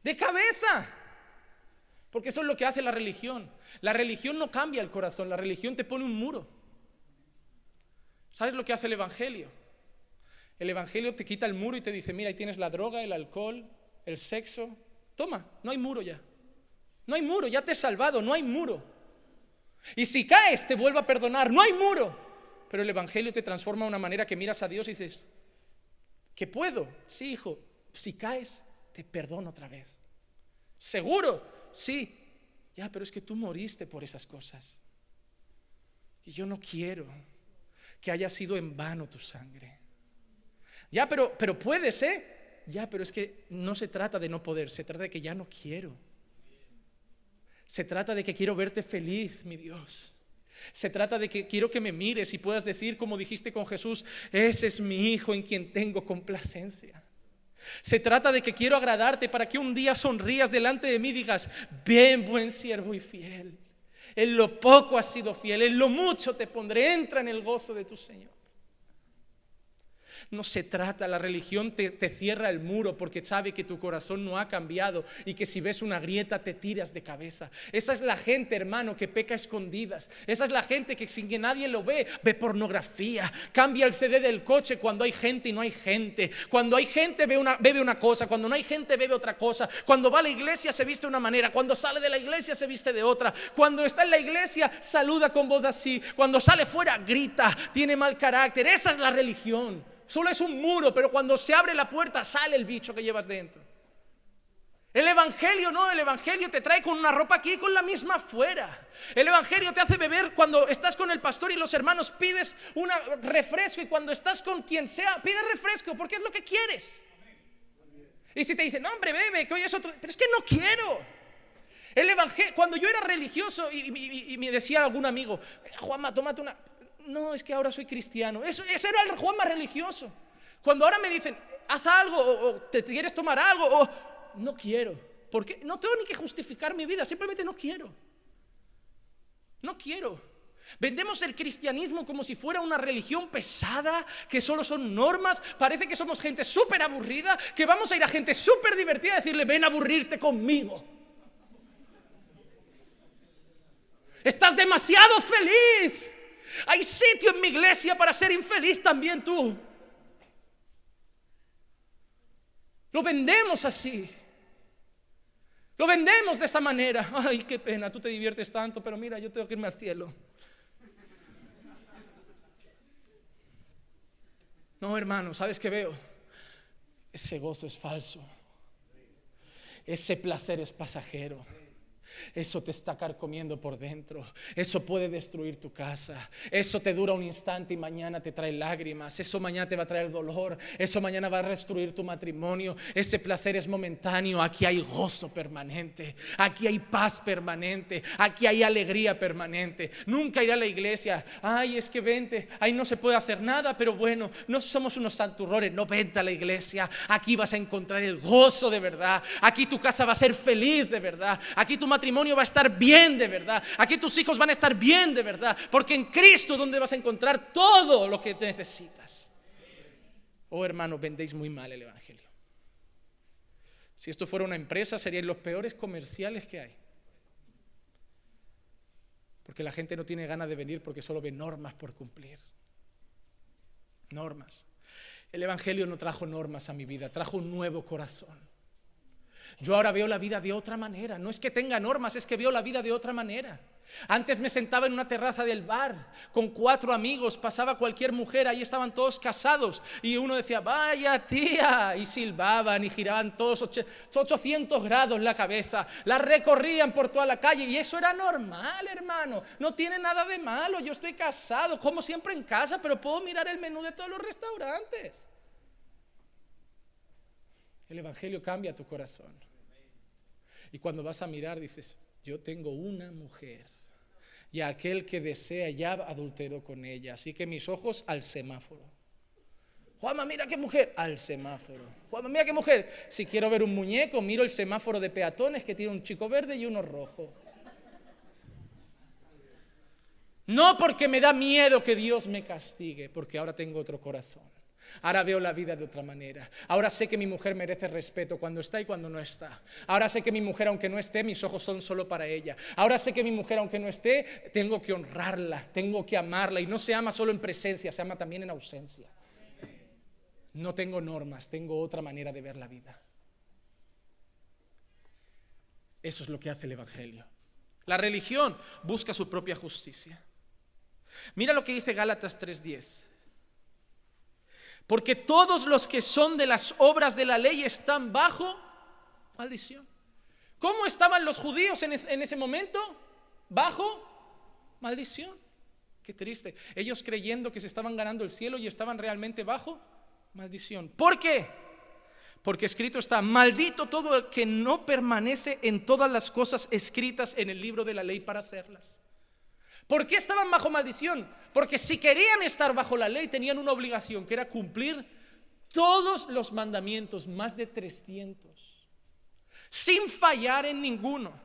De cabeza. Porque eso es lo que hace la religión. La religión no cambia el corazón, la religión te pone un muro. ¿Sabes lo que hace el evangelio? El evangelio te quita el muro y te dice: mira, ahí tienes la droga, el alcohol, el sexo. Toma, no hay muro ya. No hay muro, ya te he salvado, no hay muro. Y si caes, te vuelvo a perdonar, no hay muro. Pero el evangelio te transforma de una manera que miras a Dios y dices: ¿qué puedo? Sí, hijo, si caes, te perdono otra vez. ¿Seguro? Sí. Ya, pero es que tú moriste por esas cosas. Y yo no quiero que haya sido en vano tu sangre. Ya, pero puedes, Ya, pero es que no se trata de no poder, se trata de que ya no quiero. Se trata de que quiero verte feliz, mi Dios. Se trata de que quiero que me mires y puedas decir, como dijiste con Jesús: ese es mi hijo en quien tengo complacencia. Se trata de que quiero agradarte para que un día sonrías delante de mí y digas: bien, buen siervo y fiel. En lo poco has sido fiel, en lo mucho te pondré, entra en el gozo de tu Señor. No se trata, la religión te cierra el muro porque sabe que tu corazón no ha cambiado y que si ves una grieta te tiras de cabeza. Esa es la gente, hermano, que peca a escondidas. Esa es la gente que sin que nadie lo ve pornografía, cambia el CD del coche cuando hay gente y no hay gente. Cuando hay gente bebe una cosa, cuando no hay gente bebe otra cosa. Cuando va a la iglesia se viste de una manera, cuando sale de la iglesia se viste de otra. Cuando está en la iglesia saluda con voz así, cuando sale fuera grita, tiene mal carácter. Esa es la religión. Solo es un muro, pero cuando se abre la puerta sale el bicho que llevas dentro. El evangelio no, el evangelio te trae con una ropa aquí y con la misma fuera. El evangelio te hace beber cuando estás con el pastor y los hermanos, pides un refresco, y cuando estás con quien sea, pides refresco porque es lo que quieres. Y si te dicen, no hombre, bebe, que hoy es otro, pero es que no quiero. El evangelio, cuando yo era religioso y me decía algún amigo, Juanma, tómate una... No, es que ahora soy cristiano. Ese era el Juan más religioso. Cuando ahora me dicen, haz algo, o te quieres tomar algo, o no quiero. ¿Por qué? No tengo ni que justificar mi vida, simplemente no quiero. No quiero. Vendemos el cristianismo como si fuera una religión pesada, que solo son normas. Parece que somos gente súper aburrida, que vamos a ir a gente súper divertida a decirle, ven a aburrirte conmigo. Estás demasiado feliz. Hay sitio en mi iglesia para ser infeliz también tú. Lo vendemos así. Lo vendemos de esa manera. Ay, qué pena, tú te diviertes tanto, pero mira, yo tengo que irme al cielo. No, hermano, ¿sabes qué veo? Ese gozo es falso. Ese placer es pasajero. Eso te está carcomiendo por dentro. Eso puede destruir tu casa. Eso te dura un instante y mañana te trae lágrimas. Eso mañana te va a traer dolor. Eso mañana va a destruir tu matrimonio. Ese placer es momentáneo. Aquí hay gozo permanente. Aquí hay paz permanente. Aquí hay alegría permanente. Nunca iré a la iglesia. Ay, es que vente. Ahí no se puede hacer nada, pero bueno, no somos unos santurrones. No, vente a la iglesia. Aquí vas a encontrar el gozo de verdad. Aquí tu casa va a ser feliz de verdad. Aquí tu matrimonio va a estar bien de verdad. Aquí tus hijos van a estar bien de verdad. Porque en Cristo es donde vas a encontrar todo lo que necesitas. Oh, hermano, vendéis muy mal el evangelio. Si esto fuera una empresa, serían los peores comerciales que hay. Porque la gente no tiene ganas de venir porque solo ve normas por cumplir. Normas. El evangelio no trajo normas a mi vida, trajo un nuevo corazón. Yo ahora veo la vida de otra manera. No es que tenga normas, es que veo la vida de otra manera. Antes me sentaba en una terraza del bar con 4 amigos, pasaba cualquier mujer, ahí estaban todos casados y uno decía, vaya tía, y silbaban y giraban todos 800 grados la cabeza, la recorrían por toda la calle y eso era normal, hermano. No tiene nada de malo, yo estoy casado, como siempre en casa, pero puedo mirar el menú de todos los restaurantes. El evangelio cambia tu corazón. Y cuando vas a mirar dices, yo tengo una mujer y aquel que desea ya adulteró con ella, así que mis ojos al semáforo. Juanma, mira qué mujer, al semáforo. Juanma, mira qué mujer. Si quiero ver un muñeco, miro el semáforo de peatones que tiene un chico verde y uno rojo. No porque me da miedo que Dios me castigue, porque ahora tengo otro corazón. Ahora veo la vida de otra manera. Ahora sé que mi mujer merece respeto cuando está y cuando no está. Ahora sé que mi mujer, aunque no esté, mis ojos son solo para ella. Ahora sé que mi mujer, aunque no esté, tengo que honrarla, tengo que amarla. Y no se ama solo en presencia, se ama también en ausencia. No tengo normas, tengo otra manera de ver la vida. Eso es lo que hace el evangelio. La religión busca su propia justicia. Mira lo que dice Gálatas 3:10. Porque todos los que son de las obras de la ley están bajo maldición. ¿Cómo estaban los judíos en ese momento? Bajo maldición. Qué triste. Ellos creyendo que se estaban ganando el cielo y estaban realmente bajo maldición. ¿Por qué? Porque escrito está, maldito todo el que no permanece en todas las cosas escritas en el libro de la ley para hacerlas. ¿Por qué estaban bajo maldición? Porque si querían estar bajo la ley tenían una obligación, que era cumplir todos los mandamientos, más de 300, sin fallar en ninguno.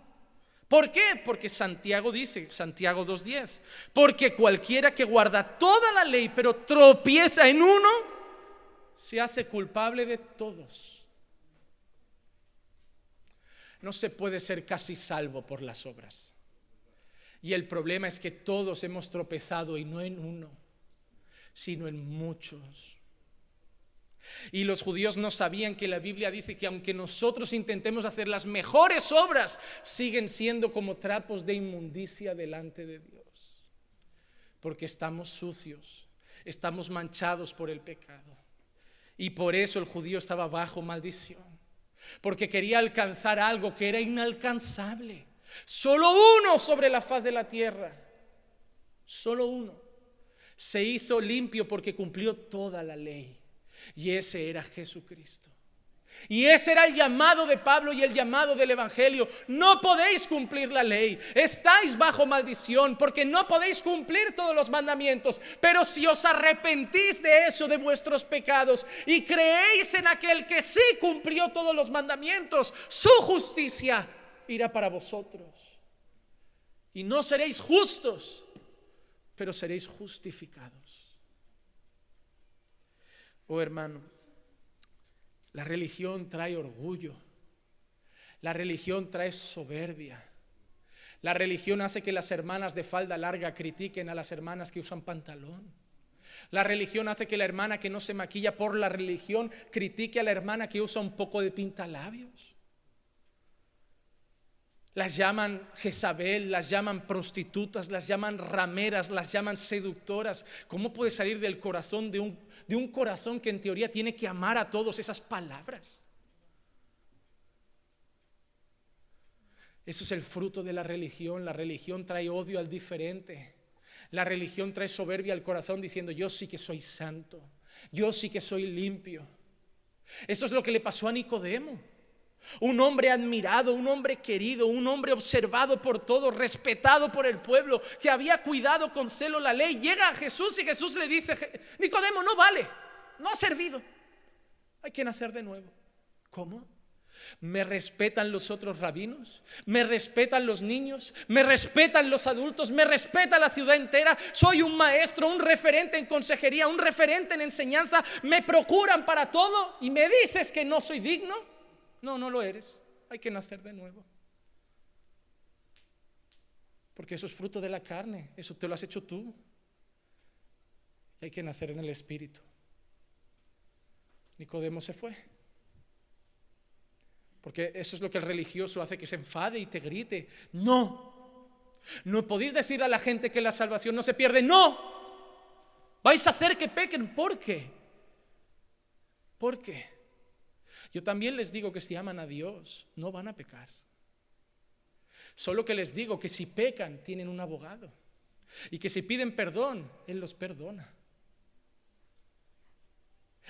¿Por qué? Porque Santiago dice, Santiago 2:10, porque cualquiera que guarda toda la ley pero tropieza en uno, se hace culpable de todos. No se puede ser casi salvo por las obras. Y el problema es que todos hemos tropezado, y no en uno, sino en muchos. Y los judíos no sabían que la Biblia dice que aunque nosotros intentemos hacer las mejores obras, siguen siendo como trapos de inmundicia delante de Dios. Porque estamos sucios, estamos manchados por el pecado. Y por eso el judío estaba bajo maldición. Porque quería alcanzar algo que era inalcanzable. Solo uno sobre la faz de la tierra, solo uno, se hizo limpio porque cumplió toda la ley. Y ese era Jesucristo. Y ese era el llamado de Pablo y el llamado del Evangelio. No podéis cumplir la ley, estáis bajo maldición porque no podéis cumplir todos los mandamientos. Pero si os arrepentís de eso, de vuestros pecados, y creéis en aquel que sí cumplió todos los mandamientos, su justicia irá para vosotros. Y no seréis justos, pero seréis justificados. Oh hermano, la religión trae orgullo, la religión trae soberbia, la religión hace que las hermanas de falda larga critiquen a las hermanas que usan pantalón. La religión hace que la hermana que no se maquilla por la religión critique a la hermana que usa un poco de pintalabios. Las llaman Jezabel, las llaman prostitutas, las llaman rameras, las llaman seductoras. ¿Cómo puede salir del corazón de un corazón que en teoría tiene que amar a todos esas palabras? Eso es el fruto de la religión. La religión trae odio al diferente. La religión trae soberbia al corazón diciendo: yo sí que soy santo, yo sí que soy limpio. Eso es lo que le pasó a Nicodemo. Un hombre admirado, un hombre querido, un hombre observado por todos, respetado por el pueblo, que había cuidado con celo la ley. Llega a Jesús y Jesús le dice: Nicodemo, no vale, no ha servido, hay que nacer de nuevo. ¿Cómo? ¿Me respetan los otros rabinos? ¿Me respetan los niños? ¿Me respetan los adultos? ¿Me respeta la ciudad entera? Soy un maestro, un referente en consejería, un referente en enseñanza. ¿Me procuran para todo? ¿Y me dices que no soy digno? No, no lo eres. Hay que nacer de nuevo. Porque eso es fruto de la carne. Eso te lo has hecho tú. Hay que nacer en el Espíritu. Nicodemo se fue. Porque eso es lo que el religioso hace, que se enfade y te grite. No. No podéis decir a la gente que la salvación no se pierde. No. Vais a hacer que pequen. ¿Por qué? ¿Por qué? Yo también les digo que si aman a Dios, no van a pecar. Solo que les digo que si pecan, tienen un abogado. Y que si piden perdón, Él los perdona.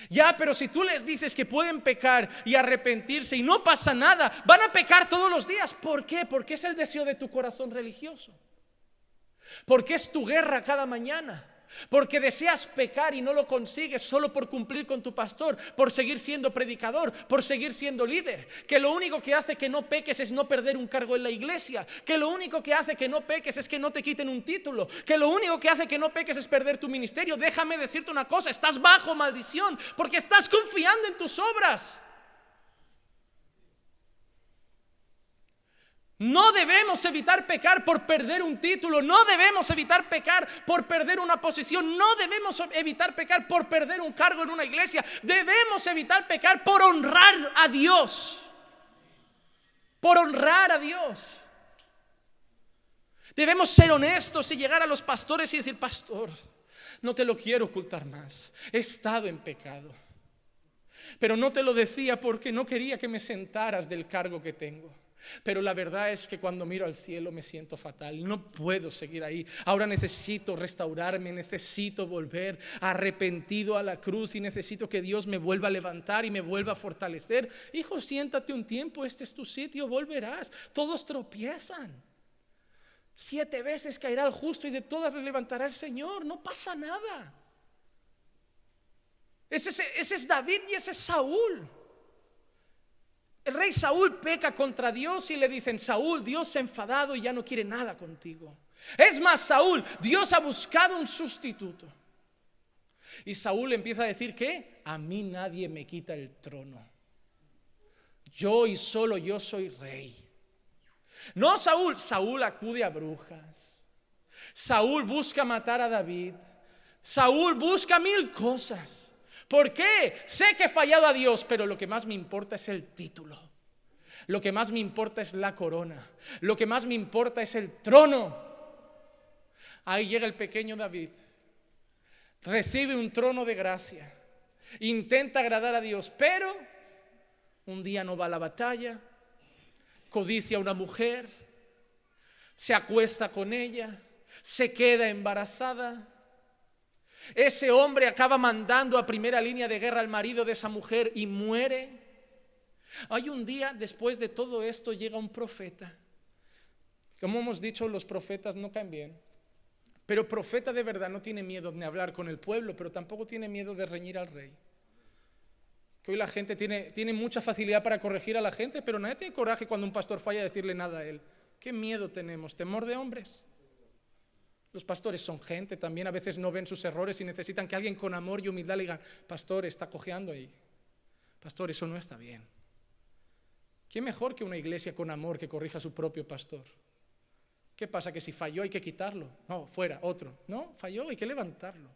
Ya, pero si tú les dices que pueden pecar y arrepentirse y no pasa nada, van a pecar todos los días. ¿Por qué? Porque es el deseo de tu corazón religioso. Porque es tu guerra cada mañana. Porque deseas pecar y no lo consigues solo por cumplir con tu pastor, por seguir siendo predicador, por seguir siendo líder. Que lo único que hace que no peques es no perder un cargo en la iglesia. Que lo único que hace que no peques es que no te quiten un título. Que lo único que hace que no peques es perder tu ministerio. Déjame decirte una cosa: estás bajo maldición porque estás confiando en tus obras. No debemos evitar pecar por perder un título. No debemos evitar pecar por perder una posición. No debemos evitar pecar por perder un cargo en una iglesia. Debemos evitar pecar por honrar a Dios. Por honrar a Dios. Debemos ser honestos y llegar a los pastores y decir: pastor, no te lo quiero ocultar más. He estado en pecado. Pero no te lo decía porque no quería que me sentaras del cargo que tengo. Pero la verdad es que cuando miro al cielo me siento fatal. No puedo seguir ahí. Ahora necesito restaurarme, necesito volver arrepentido a la cruz y necesito que Dios me vuelva a levantar y me vuelva a fortalecer. Hijo, siéntate un tiempo, este es tu sitio, volverás. Todos tropiezan. 7 veces caerá el justo y de todas le levantará el Señor. No pasa nada. Ese es David y ese es Saúl. El rey Saúl peca contra Dios y le dicen: Saúl, Dios se ha enfadado y ya no quiere nada contigo. Es más, Saúl, Dios ha buscado un sustituto. Y Saúl empieza a decir, ¿qué? A mí nadie me quita el trono. Yo y solo yo soy rey. No Saúl, Saúl acude a brujas. Saúl busca matar a David. Saúl busca 1000 cosas. ¿Por qué? Sé que he fallado a Dios, pero lo que más me importa es el título. Lo que más me importa es la corona. Lo que más me importa es el trono. Ahí llega el pequeño David. Recibe un trono de gracia. Intenta agradar a Dios, pero un día no va a la batalla. Codicia a una mujer. Se acuesta con ella. Se queda embarazada. Ese hombre acaba mandando a primera línea de guerra al marido de esa mujer y muere. Hay un día, después de todo esto, llega un profeta. Como hemos dicho, los profetas no caen bien. Pero profeta de verdad no tiene miedo de hablar con el pueblo, pero tampoco tiene miedo de reñir al rey. Que hoy la gente tiene mucha facilidad para corregir a la gente, pero nadie tiene coraje cuando un pastor falla a decirle nada a él. ¿Qué miedo tenemos? ¿Temor de hombres? Los pastores son gente, también a veces no ven sus errores y necesitan que alguien con amor y humildad le diga, pastor, está cojeando ahí. Pastor, eso no está bien. ¿Qué mejor que una iglesia con amor que corrija a su propio pastor? ¿Qué pasa? ¿Que si falló hay que quitarlo? No, fuera, otro. No, falló, hay que levantarlo.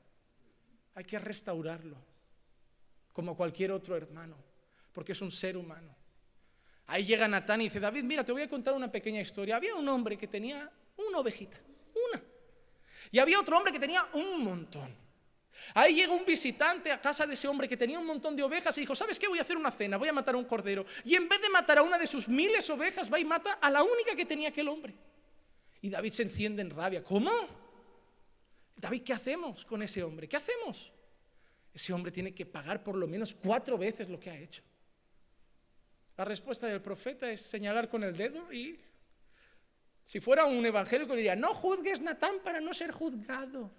Hay que restaurarlo. Como cualquier otro hermano, porque es un ser humano. Ahí llega Natán y dice, David, mira, te voy a contar una pequeña historia. Había un hombre que tenía una ovejita, una. Y había otro hombre que tenía un montón. Ahí llega un visitante a casa de ese hombre que tenía un montón de ovejas y dijo, ¿sabes qué? Voy a hacer una cena, voy a matar a un cordero. Y en vez de matar a una de sus 1000 ovejas, va y mata a la única que tenía aquel hombre. Y David se enciende en rabia. ¿Cómo? David, ¿qué hacemos con ese hombre? ¿Qué hacemos? Ese hombre tiene que pagar por lo menos 4 veces lo que ha hecho. La respuesta del profeta es señalar con el dedo y si fuera un evangélico diría, no juzgues, Natán, para no ser juzgado.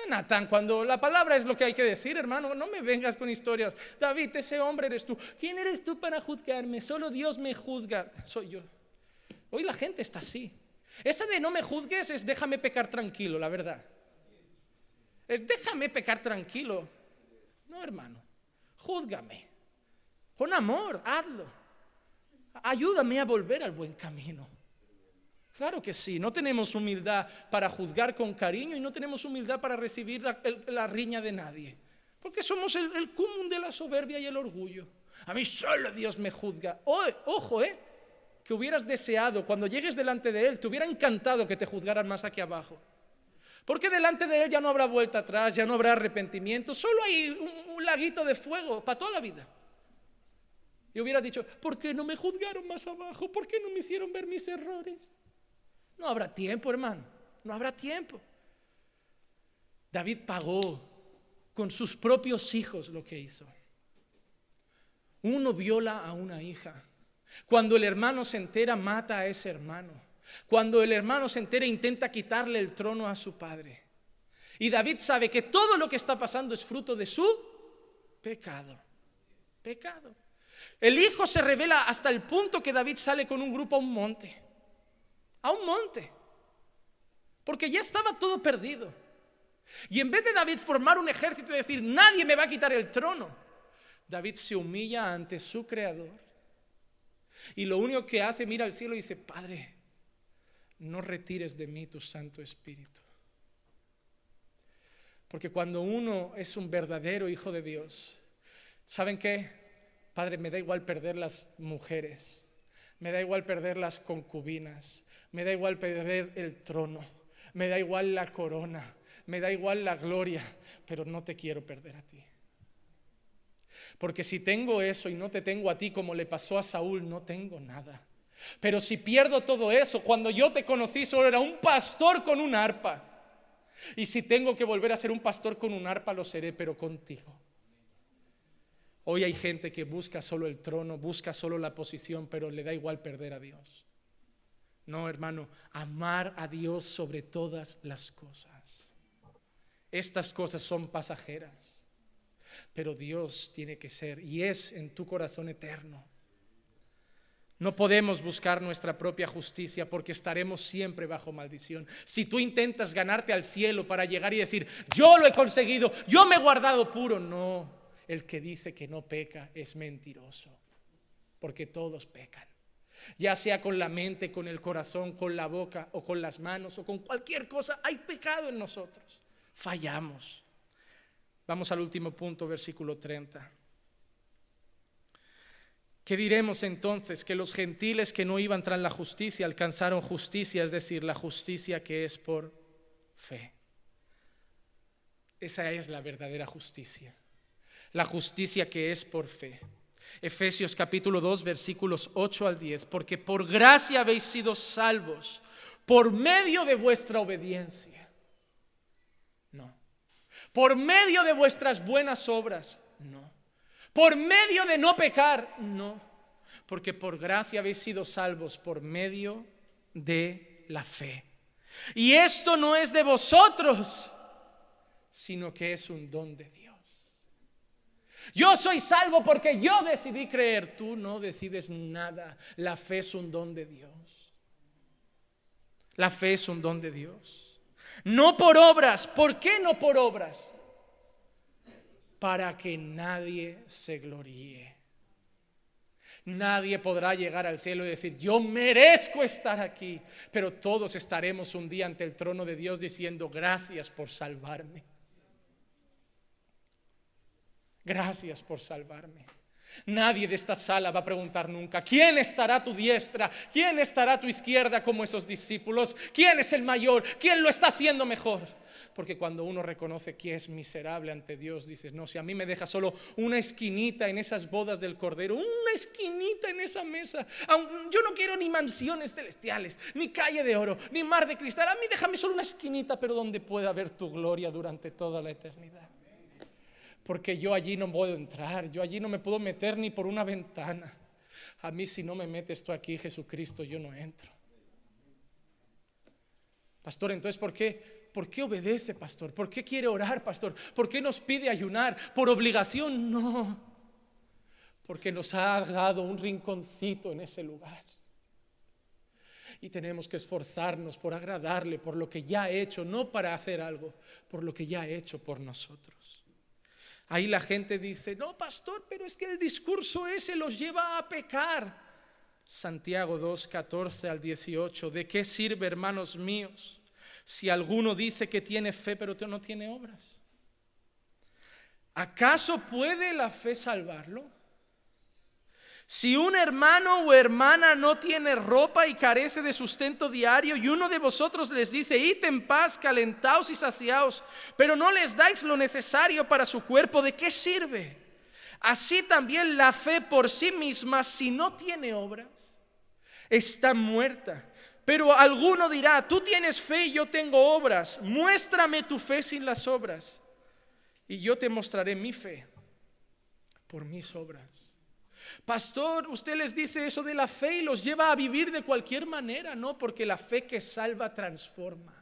Natán, cuando la palabra es lo que hay que decir, hermano, no me vengas con historias. David, ese hombre eres tú. ¿Quién eres tú para juzgarme? Solo Dios me juzga. Soy yo. Hoy la gente está así. Esa de no me juzgues es déjame pecar tranquilo, la verdad. Es déjame pecar tranquilo. No, hermano, júzgame. Con amor, hazlo. Ayúdame a volver al buen camino. Claro que sí, no tenemos humildad para juzgar con cariño y no tenemos humildad para recibir la riña de nadie. Porque somos el cúmulo de la soberbia y el orgullo. A mí solo Dios me juzga. Ojo, que hubieras deseado cuando llegues delante de Él, te hubiera encantado que te juzgaran más aquí abajo. Porque delante de Él ya no habrá vuelta atrás, ya no habrá arrepentimiento, solo hay un laguito de fuego para toda la vida. Y hubieras dicho, ¿por qué no me juzgaron más abajo? ¿Por qué no me hicieron ver mis errores? No habrá tiempo, hermano, no habrá tiempo. David pagó con sus propios hijos lo que hizo. Uno viola a una hija. Cuando el hermano se entera, mata a ese hermano. Cuando el hermano se entera, intenta quitarle el trono a su padre. Y David sabe que todo lo que está pasando es fruto de su pecado. Pecado. El hijo se revela hasta el punto que David sale con un grupo a un monte. A un monte. Porque ya estaba todo perdido. Y en vez de David formar un ejército y decir, nadie me va a quitar el trono, David se humilla ante su creador. Y lo único que hace, mira al cielo y dice, Padre, no retires de mí tu Santo Espíritu. Porque cuando uno es un verdadero hijo de Dios, ¿saben qué? Padre, me da igual perder las mujeres, me da igual perder las concubinas, me da igual perder el trono, me da igual la corona, me da igual la gloria, pero no te quiero perder a ti. Porque si tengo eso y no te tengo a ti como le pasó a Saúl, no tengo nada. Pero si pierdo todo eso, cuando yo te conocí solo era un pastor con un arpa. Y si tengo que volver a ser un pastor con un arpa, lo seré, pero contigo. Hoy hay gente que busca solo el trono, busca solo la posición, pero le da igual perder a Dios. No, hermano, amar a Dios sobre todas las cosas. Estas cosas son pasajeras. Pero Dios tiene que ser y es en tu corazón eterno. No podemos buscar nuestra propia justicia porque estaremos siempre bajo maldición. Si tú intentas ganarte al cielo para llegar y decir, yo lo he conseguido, yo me he guardado puro, no. El que dice que no peca es mentiroso, porque todos pecan. Ya sea con la mente, con el corazón, con la boca o con las manos o con cualquier cosa, hay pecado en nosotros. Fallamos. Vamos al último punto, versículo 30. ¿Qué diremos entonces? Que los gentiles que no iban tras la justicia alcanzaron justicia, es decir, la justicia que es por fe. Esa es la verdadera justicia, la justicia que es por fe. Efesios capítulo 2, versículos 8 al 10. Porque por gracia habéis sido salvos por medio de vuestra obediencia. No. Por medio de vuestras buenas obras. No. Por medio de no pecar, no, porque por gracia habéis sido salvos por medio de la fe. Y esto no es de vosotros, sino que es un don de Dios. Yo soy salvo porque yo decidí creer, tú no decides nada. La fe es un don de Dios. La fe es un don de Dios. No por obras. ¿Por qué no por obras? Para que nadie se gloríe. Nadie podrá llegar al cielo y decir, yo merezco estar aquí. Pero todos estaremos un día ante el trono de Dios diciendo, gracias por salvarme. Gracias por salvarme. Nadie de esta sala va a preguntar nunca, ¿quién estará a tu diestra? ¿Quién estará a tu izquierda como esos discípulos? ¿Quién es el mayor? ¿Quién lo está haciendo mejor? Porque cuando uno reconoce que es miserable ante Dios, dices, no, si a mí me deja solo una esquinita en esas bodas del Cordero, una esquinita en esa mesa, yo no quiero ni mansiones celestiales, ni calle de oro, ni mar de cristal, a mí déjame solo una esquinita, pero donde pueda ver tu gloria durante toda la eternidad. Porque yo allí no puedo entrar, yo allí no me puedo meter ni por una ventana. A mí si no me metes tú aquí, Jesucristo, yo no entro. Pastor, entonces ¿por qué obedece, pastor? ¿Por qué quiere orar, pastor? ¿Por qué nos pide ayunar? ¿Por obligación? No, porque nos ha dado un rinconcito en ese lugar. Y tenemos que esforzarnos por agradarle, por lo que ya ha hecho, no para hacer algo, por lo que ya ha hecho por nosotros. Ahí la gente dice, no, pastor, pero es que el discurso ese los lleva a pecar. Santiago 2, 14 al 18. ¿De qué sirve, hermanos míos, si alguno dice que tiene fe pero no tiene obras? ¿Acaso puede la fe salvarlo? Si un hermano o hermana no tiene ropa y carece de sustento diario, y uno de vosotros les dice, id en paz, calentaos y saciaos, pero no les dais lo necesario para su cuerpo, ¿de qué sirve? Así también la fe por sí misma, si no tiene obras, está muerta. Pero alguno dirá, tú tienes fe y yo tengo obras, muéstrame tu fe sin las obras, y yo te mostraré mi fe por mis obras. Pastor, usted les dice eso de la fe y los lleva a vivir de cualquier manera. No, porque la fe que salva transforma.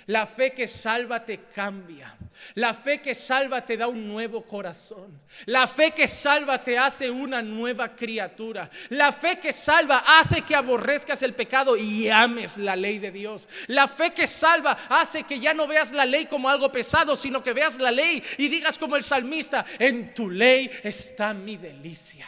La fe que salva te cambia. La fe que salva te da un nuevo corazón. La fe que salva te hace una nueva criatura. La fe que salva hace que aborrezcas el pecado y ames la ley de Dios. La fe que salva hace que ya no veas la ley como algo pesado, sino que veas la ley y digas como el salmista, en tu ley está mi delicia.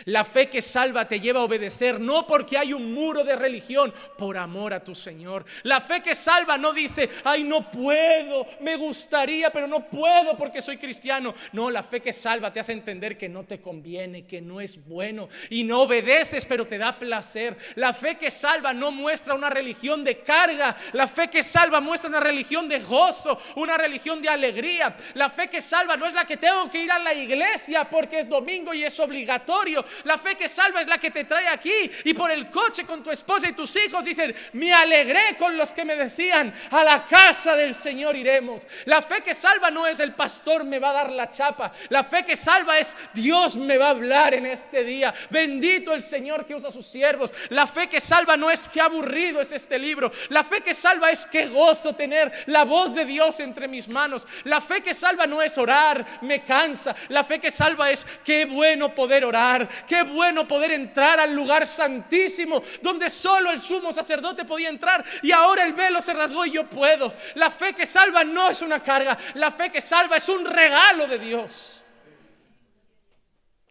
La fe que salva te lleva a obedecer, no porque hay un muro de religión, por amor a tu Señor. La fe que salva no dice, ay, no puedo, me gustaría, pero no puedo porque soy cristiano. No, la fe que salva te hace entender que no te conviene, que no es bueno, y no obedeces, pero te da placer. La fe que salva no muestra una religión de carga. La fe que salva muestra una religión de gozo, una religión de alegría. La fe que salva no es la que tengo que ir a la iglesia porque es domingo y es obligatorio. La fe que salva es la que te trae aquí y por el coche con tu esposa y tus hijos dicen, me alegré con los que me decían, a la casa del Señor iremos. La fe que salva no es el pastor me va a dar la chapa. La fe que salva es Dios me va a hablar en este día. Bendito el Señor que usa a sus siervos. La fe que salva no es qué aburrido es este libro. La fe que salva es qué gozo tener la voz de Dios entre mis manos. La fe que salva no es orar, me cansa. La fe que salva es qué bueno poder orar. entrar. Qué bueno poder entrar al lugar santísimo, donde solo el sumo sacerdote podía entrar, y ahora el velo se rasgó y yo puedo. La fe que salva no es una carga, la fe que salva es un regalo de Dios.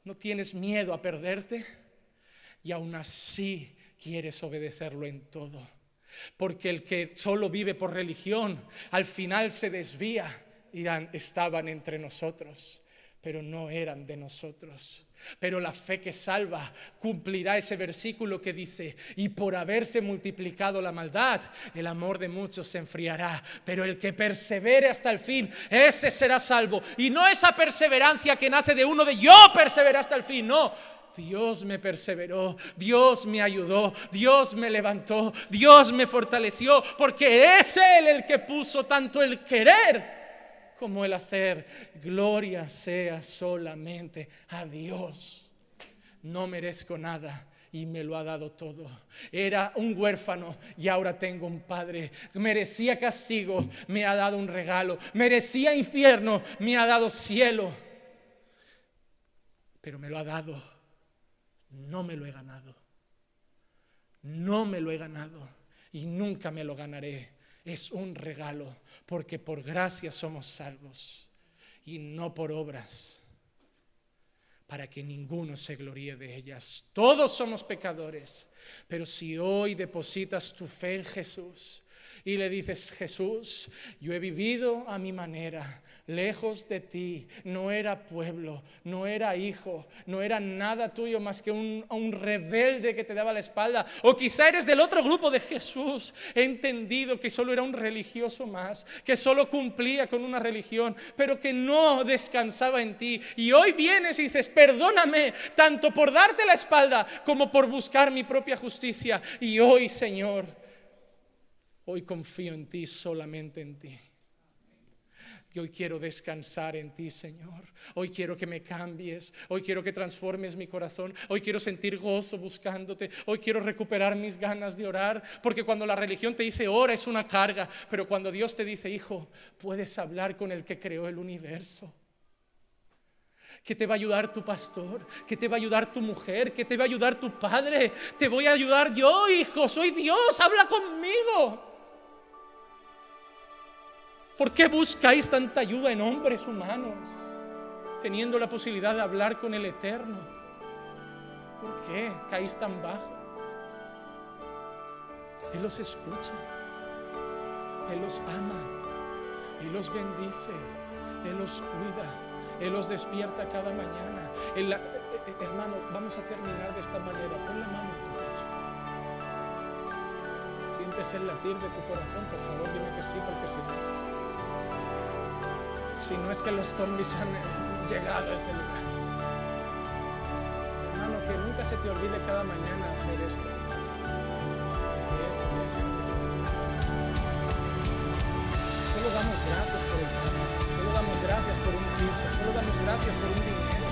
No tienes miedo a perderte y aún así quieres obedecerlo en todo. Porque el que solo vive por religión, al final se desvía. Dirán, estaban entre nosotros, pero no eran de nosotros. Pero la fe que salva cumplirá ese versículo que dice: y por haberse multiplicado la maldad, el amor de muchos se enfriará, pero el que persevere hasta el fin, ese será salvo. Y no esa perseverancia que nace de uno de yo perseveré hasta el fin, no. Dios me perseveró, Dios me ayudó, Dios me levantó, Dios me fortaleció, porque es Él el que puso tanto el querer como el hacer. Gloria sea solamente a Dios. No merezco nada y me lo ha dado todo. Era un huérfano y ahora tengo un padre. Merecía castigo, me ha dado un regalo. Merecía infierno, me ha dado cielo. Pero me lo ha dado. No me lo he ganado. No me lo he ganado y nunca me lo ganaré. Es un regalo, porque por gracia somos salvos y no por obras, para que ninguno se gloríe de ellas. Todos somos pecadores, pero si hoy depositas tu fe en Jesús y le dices: Jesús, yo he vivido a mi manera, lejos de ti, no era pueblo, no era hijo, no era nada tuyo más que un rebelde que te daba la espalda, o quizá eres del otro grupo de Jesús. He entendido que solo era un religioso más, que solo cumplía con una religión, pero que no descansaba en ti, y hoy vienes y dices: perdóname, tanto por darte la espalda como por buscar mi propia justicia. Y hoy, Señor, hoy confío en ti, solamente en ti. Y hoy quiero descansar en ti, Señor. Hoy quiero que me cambies. Hoy quiero que transformes mi corazón. Hoy quiero sentir gozo buscándote. Hoy quiero recuperar mis ganas de orar. Porque cuando la religión te dice ora es una carga. Pero cuando Dios te dice: hijo, puedes hablar con el que creó el universo. Que te va a ayudar tu pastor, que te va a ayudar tu mujer, que te va a ayudar tu padre. Te voy a ayudar yo, hijo. Soy Dios, habla conmigo. ¿Por qué buscáis tanta ayuda en hombres humanos, teniendo la posibilidad de hablar con el Eterno? ¿Por qué caéis tan bajo? Él los escucha, Él los ama, Él los bendice, Él los cuida, Él los despierta cada mañana. Hermano, vamos a terminar de esta manera. Pon la mano en tu pecho. ¿Sientes el latir de tu corazón? Por favor, dime que sí, porque si no, si no es que los zombies han llegado a este lugar. Hermano, que nunca se te olvide cada mañana hacer esto. Solo damos gracias por el trabajo, solo damos gracias por un piso, solo damos gracias por un dinero.